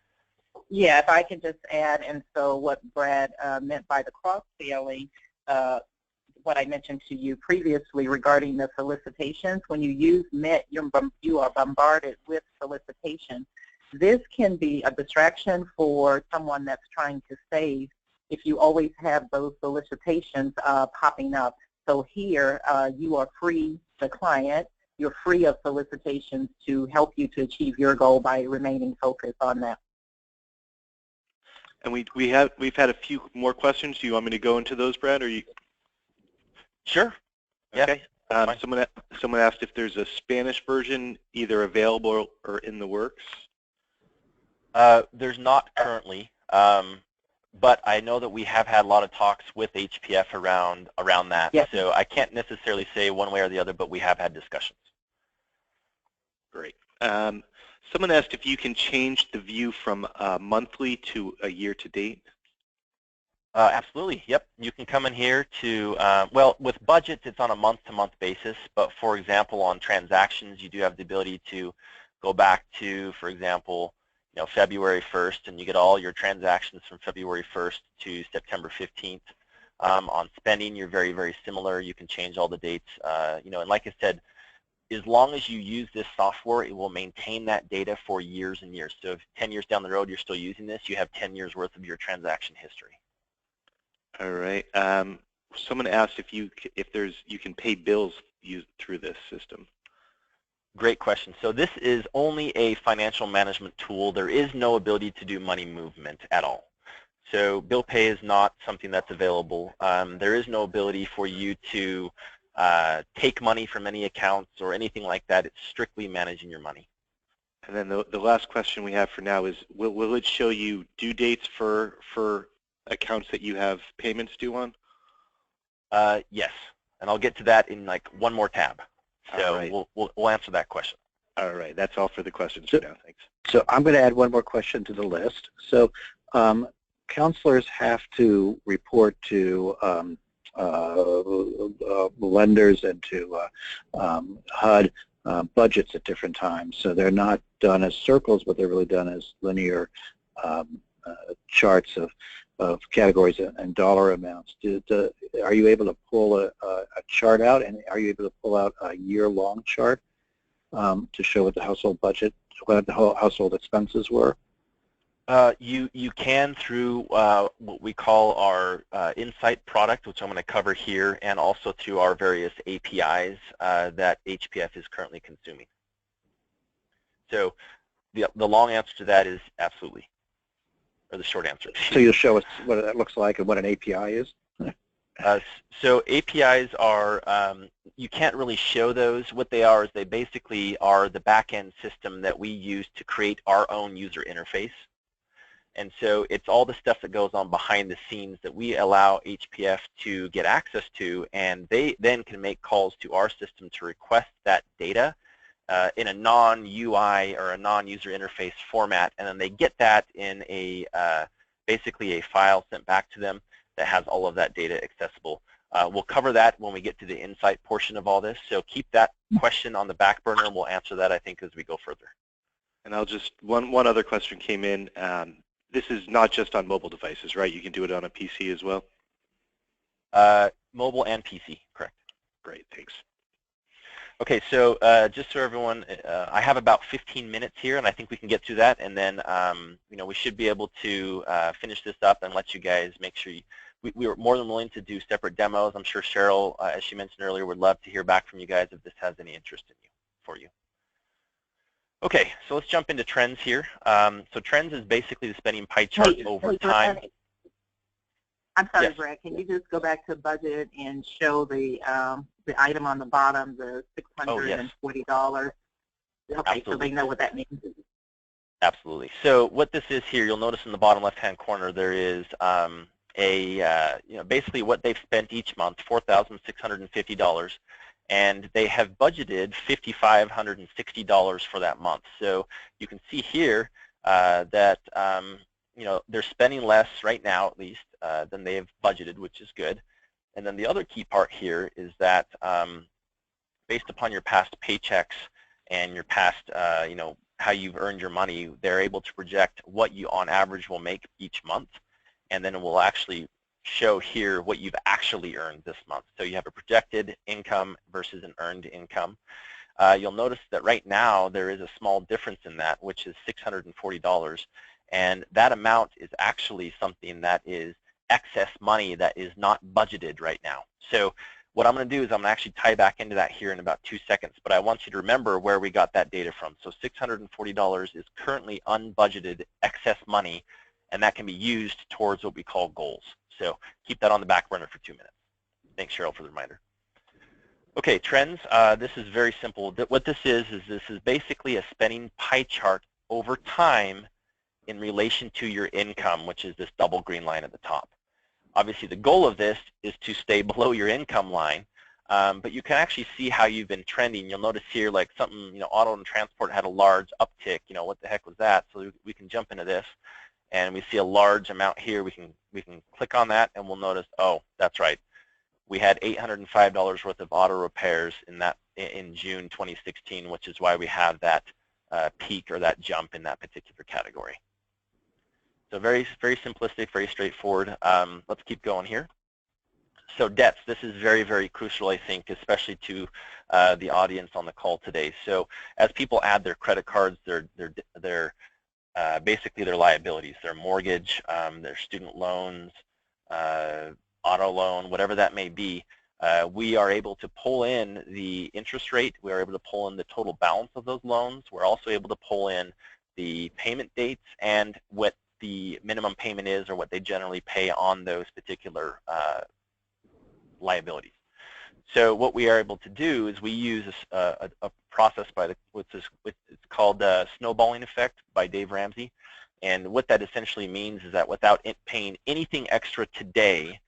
Yeah, if I could just add, and so what Brad meant by the cross-selling, what I mentioned to you previously regarding the solicitations, when you use Mint, you are bombarded with solicitations. This can be a distraction for someone that's trying to save if you always have those solicitations popping up. So here, you are free, the client, you're free of solicitations to help you to achieve your goal by remaining focused on that. And we've had a few more questions. Do you want me to go into those, Brad, or you? Sure. Okay. Yeah, someone asked if there's a Spanish version either available or in the works. There's not currently, but I know that we have had a lot of talks with HPF around that. Yes. So I can't necessarily say one way or the other, but we have had discussions. Great. Someone asked if you can change the view from monthly to a year-to-date. Absolutely, yep. You can come in here to, well, with budgets, it's on a month-to-month basis, but for example, on transactions, you do have the ability to go back to, for example, February 1st, and you get all your transactions from February 1st to September 15th. On spending, you're very, very similar. You can change all the dates, and like I said, as long as you use this software, it will maintain that data for years and years. So if 10 years down the road you're still using this, you have 10 years worth of your transaction history. All right. Someone asked if you can pay bills through this system. Great question. So this is only a financial management tool. There is no ability to do money movement at all. So bill pay is not something that's available. There is no ability for you to take money from any accounts or anything like that. It's strictly managing your money. And then the last question we have for now is, will it show you due dates for accounts that you have payments due on? Yes, and I'll get to that in like one more tab. So right. we'll answer that question. All right, that's all for the questions for now. Thanks. So I'm going to add one more question to the list. So counselors have to report to lenders and to HUD budgets at different times. So they're not done as circles, but they're really done as linear charts of categories and dollar amounts. Are you able to pull a chart out, and are you able to pull out a year-long chart to show what the household budget, what the household expenses were? You can through what we call our Insight product, which I'm going to cover here, and also through our various APIs that HPF is currently consuming. So the long answer to that is absolutely, or the short answer. So you'll show us what that looks like and what an API is? So APIs are, you can't really show those. What they are is they basically are the back-end system that we use to create our own user interface. And so it's all the stuff that goes on behind the scenes that we allow HPF to get access to, and they then can make calls to our system to request that data in a non-UI or a non-user interface format, and then they get that in a basically a file sent back to them that has all of that data accessible. We'll cover that when we get to the Insight portion of all this, so keep that question on the back burner, and we'll answer that, I think, as we go further. And I'll just, one other question came in. This is not just on mobile devices, right? You can do it on a PC as well? Mobile and PC, correct. Great, thanks. Okay, so just so everyone, I have about 15 minutes here, and I think we can get through that, and then we should be able to finish this up and let you guys make sure we are more than willing to do separate demos. I'm sure Cheryl, as she mentioned earlier, would love to hear back from you guys if this has any interest in for you. Okay, so let's jump into trends here. So trends is basically the spending pie chart over time. Brad, I'm sorry, Yes. Brad. Can you just go back to budget and show the item on the bottom, the $640? Okay, Absolutely. so they know what that means. Absolutely. So what this is here, you'll notice in the bottom left-hand corner there is basically what they've spent each month, $4,650, and they have budgeted $5,560 for that month. So you can see here that they're spending less right now, at least, than they have budgeted, which is good. And then the other key part here is that based upon your past paychecks and your past, how you've earned your money, they're able to project what you on average will make each month, and then it will actually show here what you've actually earned this month. So you have a projected income versus an earned income. You'll notice that right now there is a small difference in that, which is $640, and that amount is actually something that is excess money that is not budgeted right now. So what I'm going to do is I'm going to actually tie back into that here in about 2 seconds, but I want you to remember where we got that data from. So $640 is currently unbudgeted excess money, and that can be used towards what we call goals. So keep that on the back burner for 2 minutes. Thanks, Cheryl, for the reminder. Okay, trends. This is very simple. What this is basically a spending pie chart over time in relation to your income, which is this double green line at the top. Obviously, the goal of this is to stay below your income line, but you can actually see how you've been trending. You'll notice here, like something, auto and transport had a large uptick. What the heck was that? So we can jump into this, and we see a large amount here. We can click on that, and we'll notice, oh, that's right. We had $805 worth of auto repairs in June 2016, which is why we have that peak or that jump in that particular category. So very, very simplistic, very straightforward. Let's keep going here. So debts, this is very, very crucial, I think, especially to the audience on the call today. So as people add their credit cards, their basically their liabilities, their mortgage, their student loans, auto loan, whatever that may be, we are able to pull in the interest rate. We are able to pull in the total balance of those loans. We're also able to pull in the payment dates and what the minimum payment is or what they generally pay on those particular liabilities. So what we are able to do is we use a process it's called snowballing effect by Dave Ramsey. And what that essentially means is that without paying anything extra today,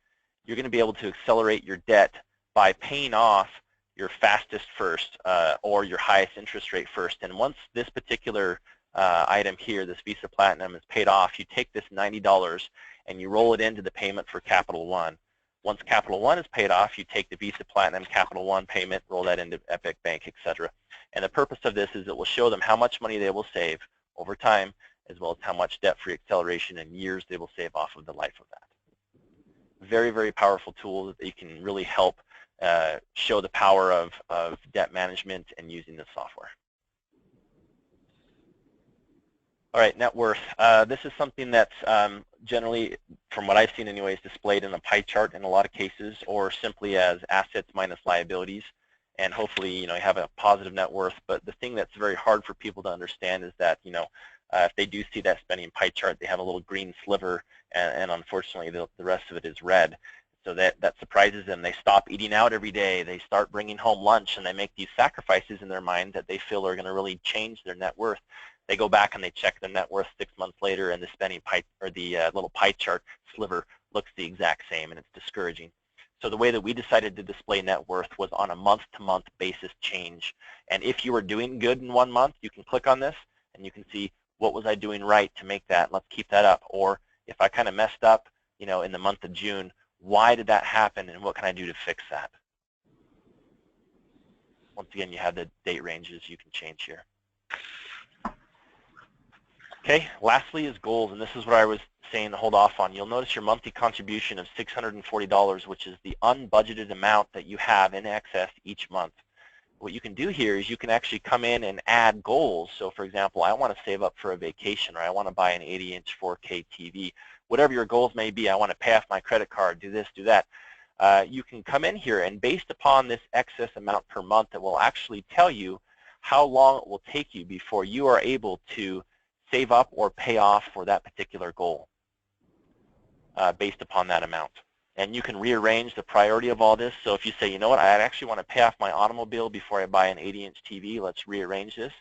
you're going to be able to accelerate your debt by paying off your fastest first or your highest interest rate first. And once this particular item here, this Visa Platinum, is paid off, you take this $90 and you roll it into the payment for Capital One. Once Capital One is paid off, you take the Visa Platinum Capital One payment, roll that into Epic Bank, etc. And the purpose of this is it will show them how much money they will save over time, as well as how much debt-free acceleration in years they will save off of the life of that. Very, very powerful tool that you can really help show the power of debt management and using this software. All right, net worth. This is something that's generally, from what I've seen anyways, displayed in a pie chart in a lot of cases, or simply as assets minus liabilities. And hopefully, you have a positive net worth. But the thing that's very hard for people to understand is that, if they do see that spending pie chart, they have a little green sliver, and unfortunately, the rest of it is red. So that surprises them. They stop eating out every day. They start bringing home lunch, and they make these sacrifices in their mind that they feel are going to really change their net worth. They go back and they check their net worth 6 months later, and the spending pie, or the little pie chart sliver, looks the exact same, and it's discouraging. So the way that we decided to display net worth was on a month-to-month basis change. And if you were doing good in 1 month, you can click on this, and you can see what was I doing right to make that. Let's keep that up. Or if I kind of messed up, in the month of June, why did that happen, and what can I do to fix that? Once again, you have the date ranges you can change here. Okay, lastly is goals, and this is what I was saying to hold off on. You'll notice your monthly contribution of $640, which is the unbudgeted amount that you have in excess each month. What you can do here is you can actually come in and add goals. So for example, I want to save up for a vacation, or I want to buy an 80-inch 4K TV. Whatever your goals may be, I want to pay off my credit card, do this, do that. You can come in here, and based upon this excess amount per month, it will actually tell you how long it will take you before you are able to save up or pay off for that particular goal based upon that amount. And you can rearrange the priority of all this. So if you say, you know what, I actually want to pay off my automobile before I buy an 80-inch TV, let's rearrange this.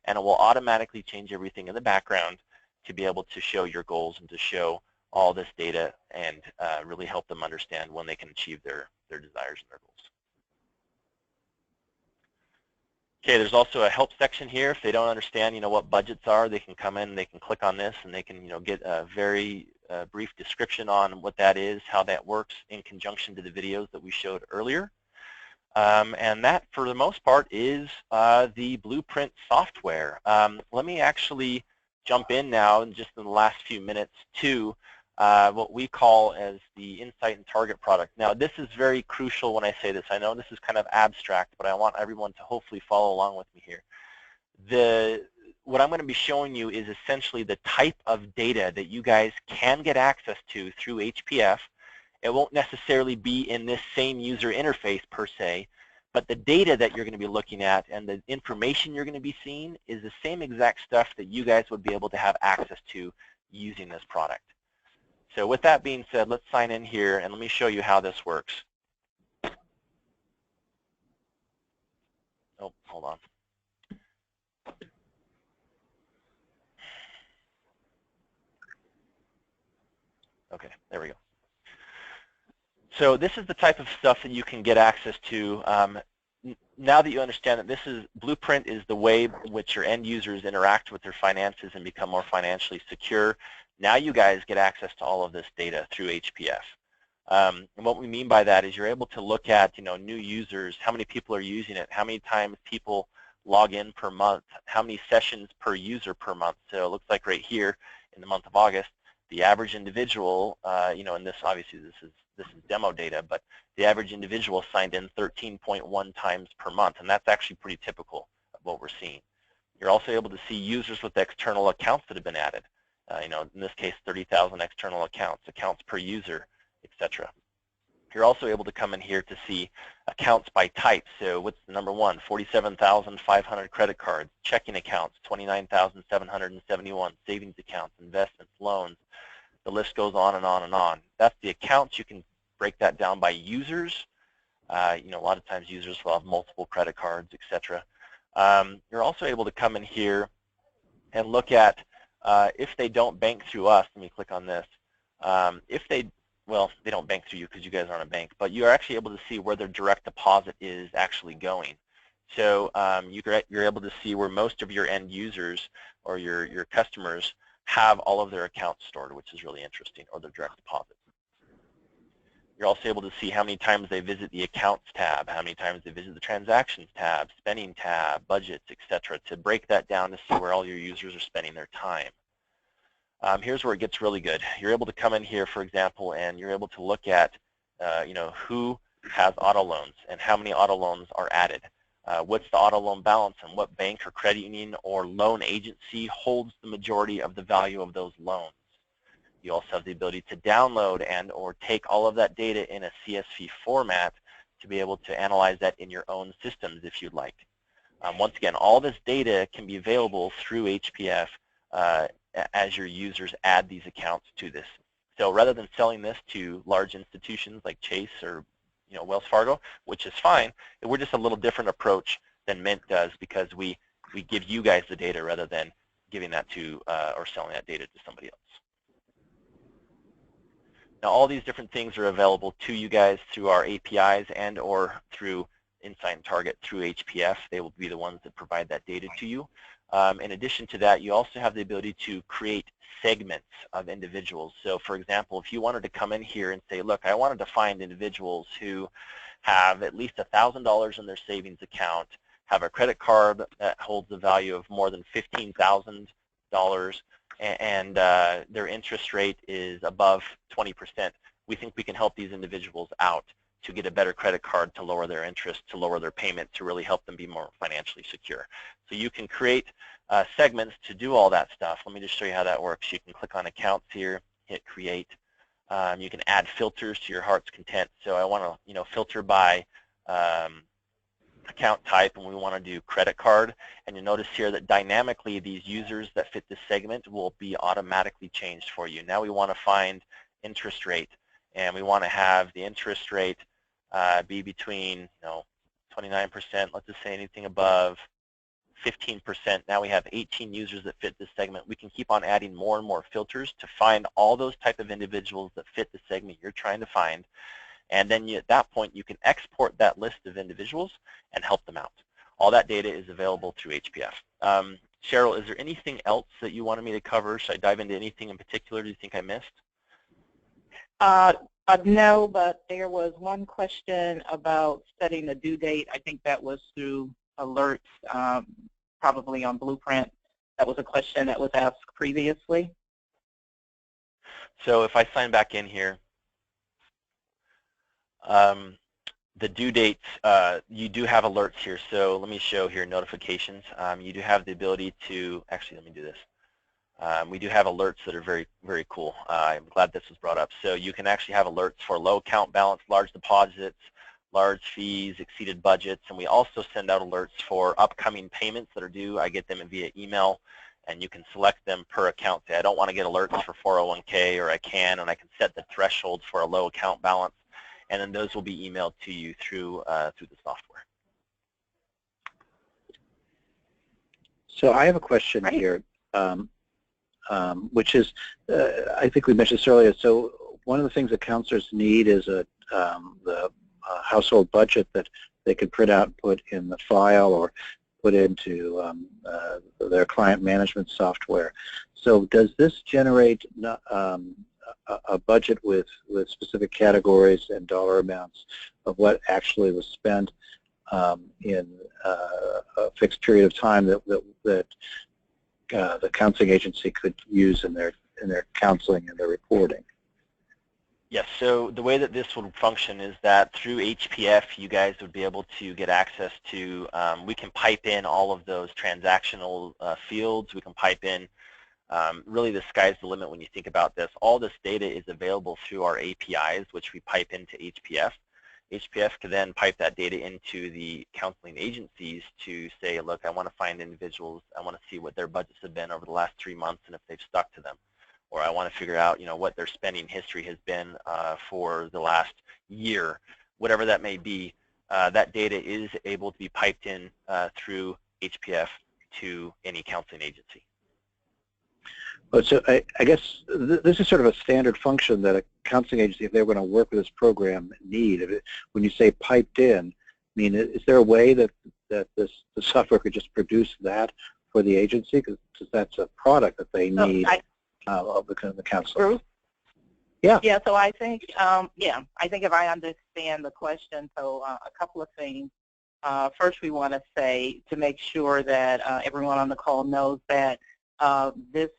And it will automatically change everything in the background to be able to show your goals and to show all this data and really help them understand when they can achieve their desires and their goals. Okay, there's also a help section here. If they don't understand, you know, what budgets are, they can come in, they can click on this, and they can, you know, get a very brief description on what that is, how that works in conjunction to the videos that we showed earlier. And that, for the most part, is the Blueprint software. Let me actually jump in now, in just in the last few minutes, to what we call as the Insight and Target product. Now, this is very crucial when I say this. I know this is kind of abstract, but I want everyone to hopefully follow along with me here. What I'm going to be showing you is essentially the type of data that you guys can get access to through HPF. It won't necessarily be in this same user interface per se, but the data that you're going to be looking at and the information you're going to be seeing is the same exact stuff that you guys would be able to have access to using this product. So with that being said, let's sign in here and let me show you how this works. Oh, hold on. Okay, there we go. So this is the type of stuff that you can get access to. Now that you understand that this is Blueprint is the way in which your end users interact with their finances and become more financially secure. Now you guys get access to all of this data through HPF. And what we mean by that is you're able to look at, you know, new users, how many people are using it, how many times people log in per month, how many sessions per user per month. So it looks like right here in the month of August, the average individual, you know, and this obviously this is demo data, but the average individual signed in 13.1 times per month, and that's actually pretty typical of what we're seeing. You're also able to see users with external accounts that have been added. You know, in this case, 30,000 external accounts per user, etc. You're also able to come in here to see accounts by type. So what's the number one? 47,500 credit cards, checking accounts, 29,771, savings accounts, investments, loans. The list goes on and on and on. That's the accounts. You can break that down by users. You know, a lot of times users will have multiple credit cards, etc. You're also able to come in here and look at if they don't bank through us. Let me click on this. If they, well, they don't bank through you because you guys aren't a bank, but you're actually able to see where their direct deposit is actually going. So you're able to see where most of your end users or your customers have all of their accounts stored, which is really interesting, or their direct deposit. You're also able to see how many times they visit the accounts tab, how many times they visit the transactions tab, spending tab, budgets, etc., to break that down to see where all your users are spending their time. Here's where it gets really good. You're able to come in here, for example, and you're able to look at, you know, who has auto loans and how many auto loans are added. What's the auto loan balance and what bank or credit union or loan agency holds the majority of the value of those loans. You also have the ability to download and or take all of that data in a CSV format to be able to analyze that in your own systems if you'd like. Once again, all this data can be available through HPF as your users add these accounts to this. So rather than selling this to large institutions like Chase or, you know, Wells Fargo, which is fine, we're just a little different approach than Mint does because we give you guys the data rather than giving that to or selling that data to somebody else. Now all these different things are available to you guys through our APIs and or through Insight and Target through HPF. They will be the ones that provide that data to you. In addition to that, you also have the ability to create segments of individuals. So for example, if you wanted to come in here and say, look, I wanted to find individuals who have at least $1,000 in their savings account, have a credit card that holds the value of more than $15,000, and their interest rate is above 20%, we think we can help these individuals out to get a better credit card, to lower their interest, to lower their payment, to really help them be more financially secure. So you can create segments to do all that stuff. Let me just show you how that works. You can click on accounts here, hit create. You can add filters to your heart's content. So I want to, you know, filter by account type and we want to do credit card, and you'll notice here that dynamically these users that fit this segment will be automatically changed for you. Now we want to find interest rate, and we want to have the interest rate be between 29%, let's just say anything above 15%. Now we have 18 users that fit this segment. We can keep on adding more and more filters to find all those type of individuals that fit the segment you're trying to find. And then at that point, you can export that list of individuals and help them out. All that data is available through HPF. Cheryl, is there anything else that you wanted me to cover? Should I dive into anything in particular do you think I missed? No, but there was one question about setting a due date. I think that was through alerts, probably on Blueprint. That was a question that was asked previously. So if I sign back in here, the due dates, you do have alerts here. So let me show here notifications. You do have the ability to, actually let me do this. We do have alerts that are very, very cool. I'm glad this was brought up. So you can actually have alerts for low account balance, large deposits, large fees, exceeded budgets, and we also send out alerts for upcoming payments that are due. I get them via email, and you can select them per account. Say, I don't want to get alerts for 401k, or I can, and I can set the threshold for a low account balance, and then those will be emailed to you through the software. So I have a question here, which is, I think we mentioned this earlier. So one of the things that counselors need is the household budget that they could print out and put in the file or put into their client management software. So does this generate a budget with specific categories and dollar amounts of what actually was spent in a fixed period of time that the counseling agency could use in their counseling and their reporting? Yes, so the way that this would function is that through HPF, you guys would be able to get access to, we can pipe in all of those transactional fields. We can pipe in, really the sky's the limit when you think about this. All this data is available through our APIs, which we pipe into HPF. HPF can then pipe that data into the counseling agencies to say, look, I want to find individuals, I want to see what their budgets have been over the last 3 months and if they've stuck to them. Or I want to figure out, what their spending history has been for the last year, whatever that may be. That data is able to be piped in through HPF to any counseling agency. But so I guess this is sort of a standard function that a counseling agency, if they're going to work with this program, need. When you say piped in, I mean, is there a way that the software could just produce that for the agency? Because that's a product that they need. Of the counselor. Bruce? Yeah. Yeah. So I think, I think if I understand the question, so a couple of things. First, we want to say to make sure that everyone on the call knows that this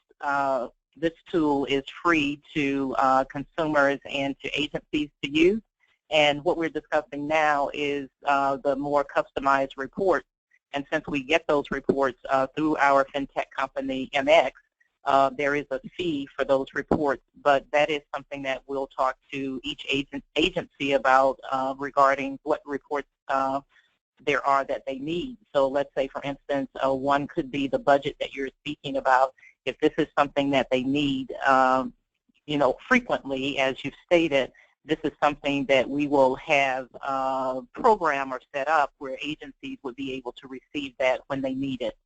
tool is free to consumers and to agencies to use. And what we're discussing now is the more customized reports. And since we get those reports through our fintech company, MX, there is a fee for those reports, but that is something that we'll talk to each agency about regarding what reports there are that they need. So let's say, for instance, one could be the budget that you're speaking about. If this is something that they need, frequently, as you've stated, this is something that we will have program or set up where agencies would be able to receive that when they need it.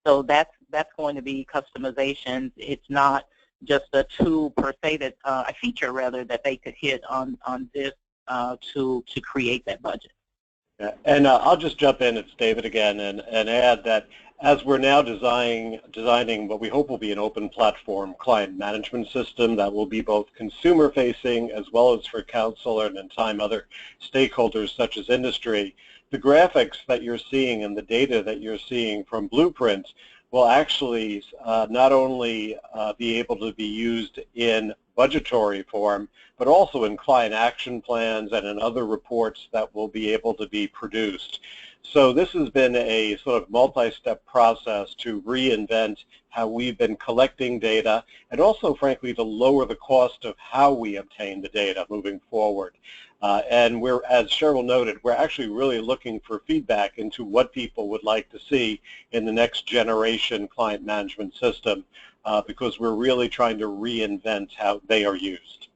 So that's going to be customizations. It's not just a tool per se, that a feature rather that they could hit on this to create that budget. Yeah. And I'll just jump in, it's David again, and add that as we're now designing what we hope will be an open platform client management system that will be both consumer facing as well as for counselor and in time other stakeholders such as industry, the graphics that you're seeing and the data that you're seeing from Blueprint will actually not only be able to be used in budgetary form, but also in client action plans and in other reports that will be able to be produced. So this has been a sort of multi-step process to reinvent how we've been collecting data and also, frankly, to lower the cost of how we obtain the data moving forward. And we're, as Cheryl noted, we're actually really looking for feedback into what people would like to see in the next generation client management system because we're really trying to reinvent how they are used.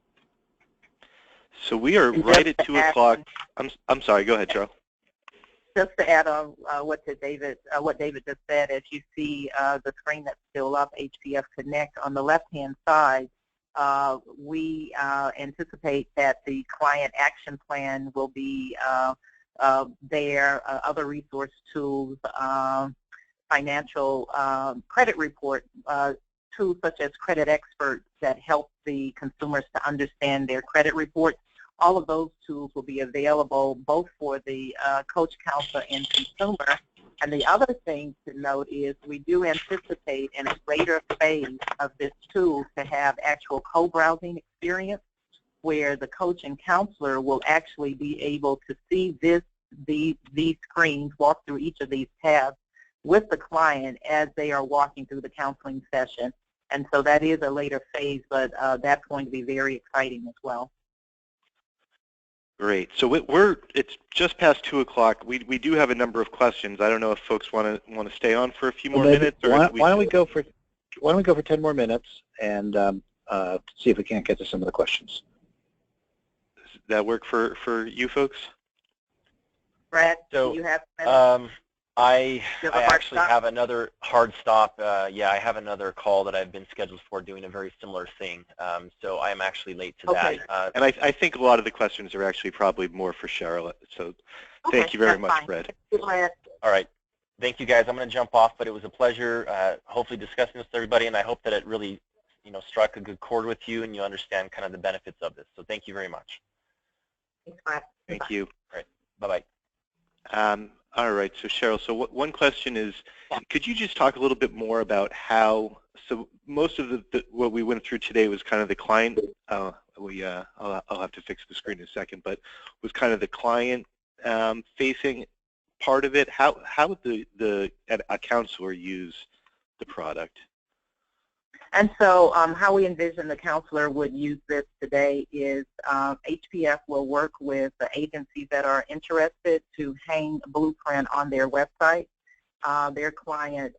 So we are right at 2 o'clock. I'm sorry. Go ahead, Cheryl. Just to add on what David just said, as you see the screen that's still up, HPF Connect, on the left-hand side, we anticipate that the client action plan will be there, other resource tools, financial credit report tools such as credit experts that help the consumers to understand their credit reports. All of those tools will be available both for the coach, counselor, and consumer. And the other thing to note is we do anticipate in a later phase of this tool to have actual co-browsing experience where the coach and counselor will actually be able to see these screens, walk through each of these tabs with the client as they are walking through the counseling session. And so that is a later phase, but that's going to be very exciting as well. Great. So it's just past 2 o'clock. We do have a number of questions. I don't know if folks want to stay on for a few more minutes. Or why don't we go for 10 more minutes and see if we can't get to some of the questions. Does that work for you folks? Brad, So, do you have minutes? I actually have another hard stop. Yeah, I have another call that I've been scheduled for doing a very similar thing. So I'm actually late to that. And I think a lot of the questions are actually probably more for Cheryl. So thank you very much, Brad. All right. Thank you, guys. I'm going to jump off, but it was a pleasure hopefully discussing this with everybody, and I hope that it really struck a good chord with you and you understand kind of the benefits of this. So thank you very much. Thanks, Brad. Thank you. All right. Bye-bye. All right, so Cheryl, so one question is, could you just talk a little bit more about how, so most of what we went through today was kind of the client, I'll have to fix the screen in a second, but was kind of the client facing part of it. How would a counselor use the product? And so how we envision the counselor would use this today is HPF will work with the agencies that are interested to hang Blueprint on their website. Their client,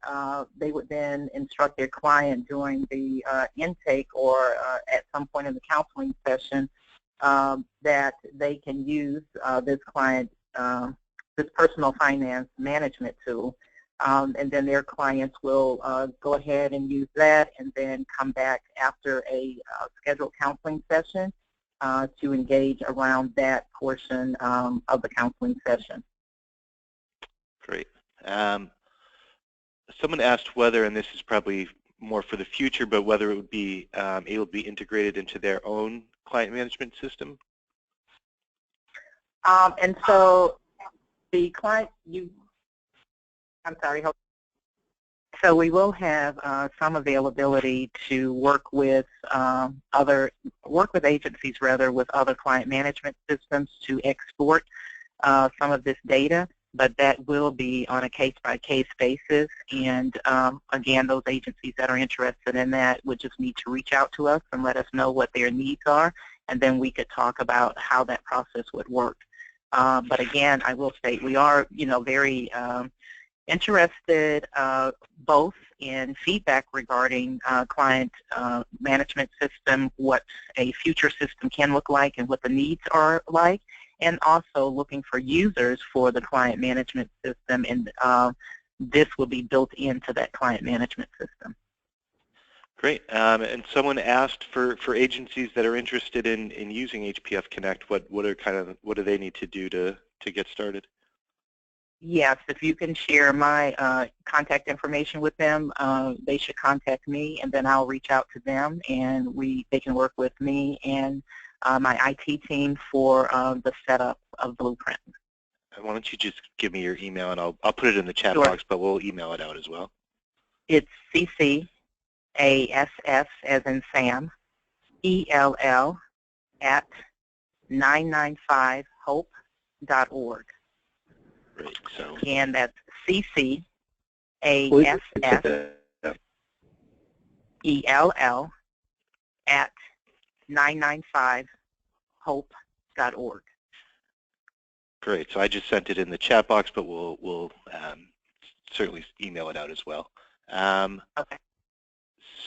they would then instruct their client during the intake or at some point in the counseling session that they can use this personal finance management tool. And then their clients will go ahead and use that and then come back after a scheduled counseling session to engage around that portion of the counseling session. Great. Someone asked whether, and this is probably more for the future, but whether it would be able to be integrated into their own client management system? And so the client, I'm sorry. So we will have some availability to work with agencies with other client management systems to export some of this data, but that will be on a case-by-case basis. And again, those agencies that are interested in that would just need to reach out to us and let us know what their needs are, and then we could talk about how that process would work. But again, I will state we are, very interested both in feedback regarding client management system, what a future system can look like and what the needs are like, and also looking for users for the client management system, and this will be built into that client management system. Great. And someone asked for agencies that are interested in using HPF Connect, what do they need to do to get started? Yes, if you can share my contact information with them, they should contact me, and then I'll reach out to them, and they can work with me and my IT team for the setup of Blueprint. Why don't you just give me your email, and I'll put it in the chat box, but we'll email it out as well. It's CCASS as in Sam, ELL at 995hope.org. Great. So And that's CCASSELL at 995hope.org. great. So I just sent it in the chat box, but we'll certainly email it out as well. Okay.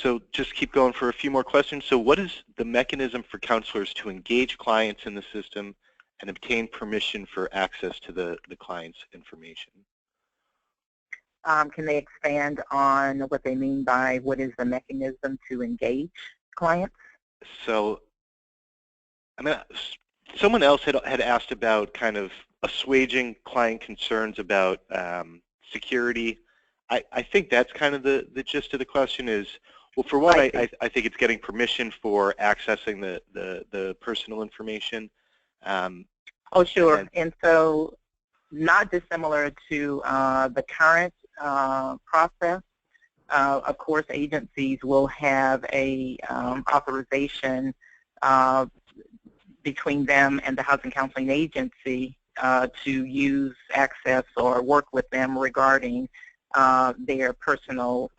So just keep going for a few more questions. So what is the mechanism for counselors to engage clients in the system and obtain permission for access to the client's information? Can they expand on what they mean by what is the mechanism to engage clients? So, I mean, someone else had asked about kind of assuaging client concerns about security. I think that's kind of the gist of the question is, well, for one, I think it's getting permission for accessing the personal information. Oh, sure. And so not dissimilar to the current process. Of course, agencies will have a authorization between them and the Housing Counseling Agency to use, access, or work with them regarding their personal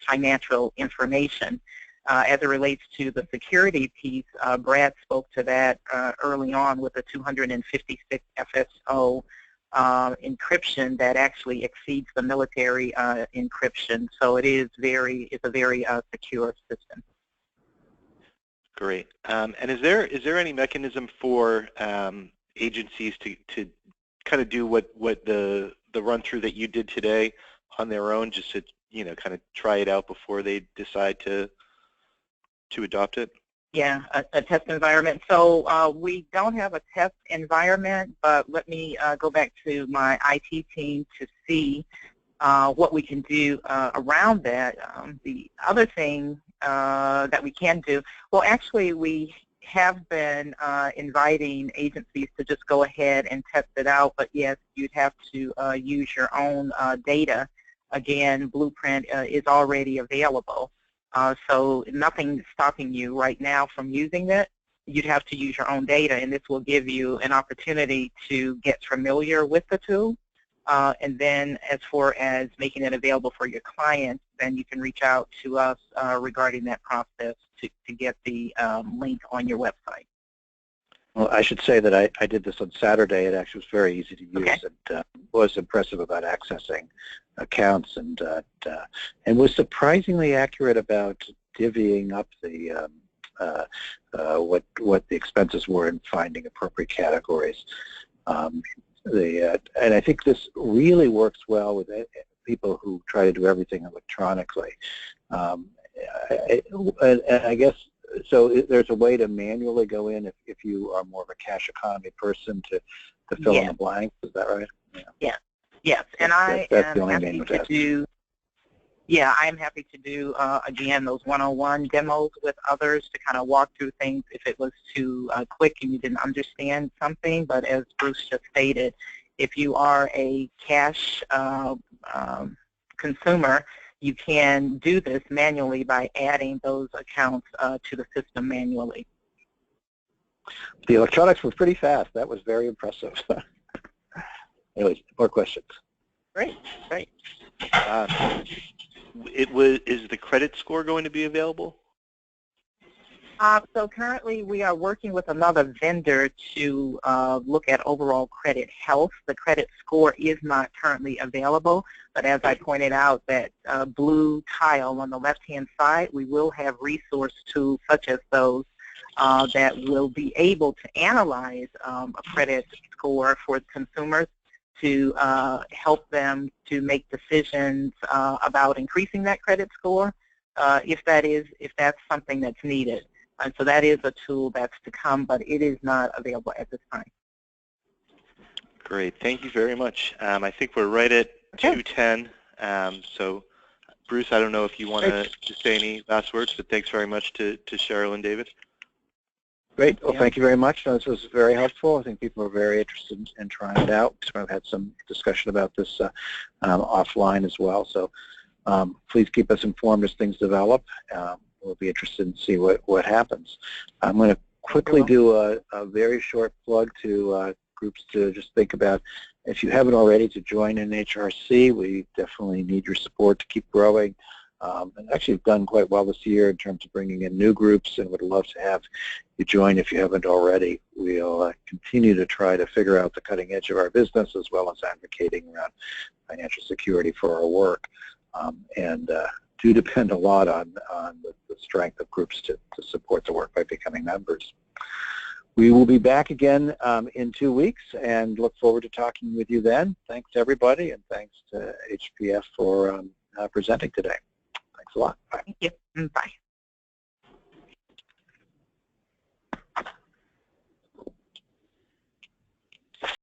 financial information. As it relates to the security piece, Brad spoke to that early on with the 256 FSO encryption that actually exceeds the military encryption. So it's a very secure system. Great. And is there any mechanism for agencies to kind of do what the run through that you did today on their own, just to kind of try it out before they decide to adopt it? Yeah, a test environment. So we don't have a test environment, but let me go back to my IT team to see what we can do around that. The other thing that we can do, well, actually we have been inviting agencies to just go ahead and test it out, but yes, you'd have to use your own data. Again, Blueprint is already available. So nothing's stopping you right now from using it. You'd have to use your own data, and this will give you an opportunity to get familiar with the tool. And then as far as making it available for your clients, then you can reach out to us regarding that process to get the link on your website. Well, I should say that I did this on Saturday. It actually was very easy to use. Okay. And was impressive about accessing accounts and was surprisingly accurate about divvying up the what the expenses were and finding appropriate categories. And I think this really works well with people who try to do everything electronically. And I guess, so there's a way to manually go in if you are more of a cash economy person to fill in the blanks. Is that right? Yeah. Yes, and I am happy to do. Yeah, I'm happy to do again those one-on-one demos with others to kind of walk through things if it was too quick and you didn't understand something. But as Bruce just stated, if you are a cash consumer, you can do this manually by adding those accounts to the system manually. The electronics were pretty fast. That was very impressive. Anyways, more questions. Great, great. Is the credit score going to be available? So currently we are working with another vendor to look at overall credit health. The credit score is not currently available, but as I pointed out, that blue tile on the left-hand side, we will have resource tools such as those that will be able to analyze a credit score for consumers to help them to make decisions about increasing that credit score if that's something that's needed. And so that is a tool that's to come, but it is not available at this time. Great, thank you very much. I think we're right at 2:10. So Bruce, I don't know if you want to say any last words, but thanks very much to Cheryl and David. Great. Well, thank you very much. This was very helpful. I think people are very interested in trying it out. So I've had some discussion about this offline as well. So please keep us informed as things develop. We'll be interested in see what happens. I'm going to quickly do a very short plug to groups to just think about if you haven't already, to join NHRC. We definitely need your support to keep growing. And actually have done quite well this year in terms of bringing in new groups, and would love to have you join if you haven't already. We'll continue to try to figure out the cutting edge of our business as well as advocating around financial security for our work. And do depend a lot on the strength of groups to support the work by becoming members. We will be back again in 2 weeks and look forward to talking with you then. Thanks everybody, and thanks to HPF for presenting today. Thanks a lot. Bye. Thank you. Bye.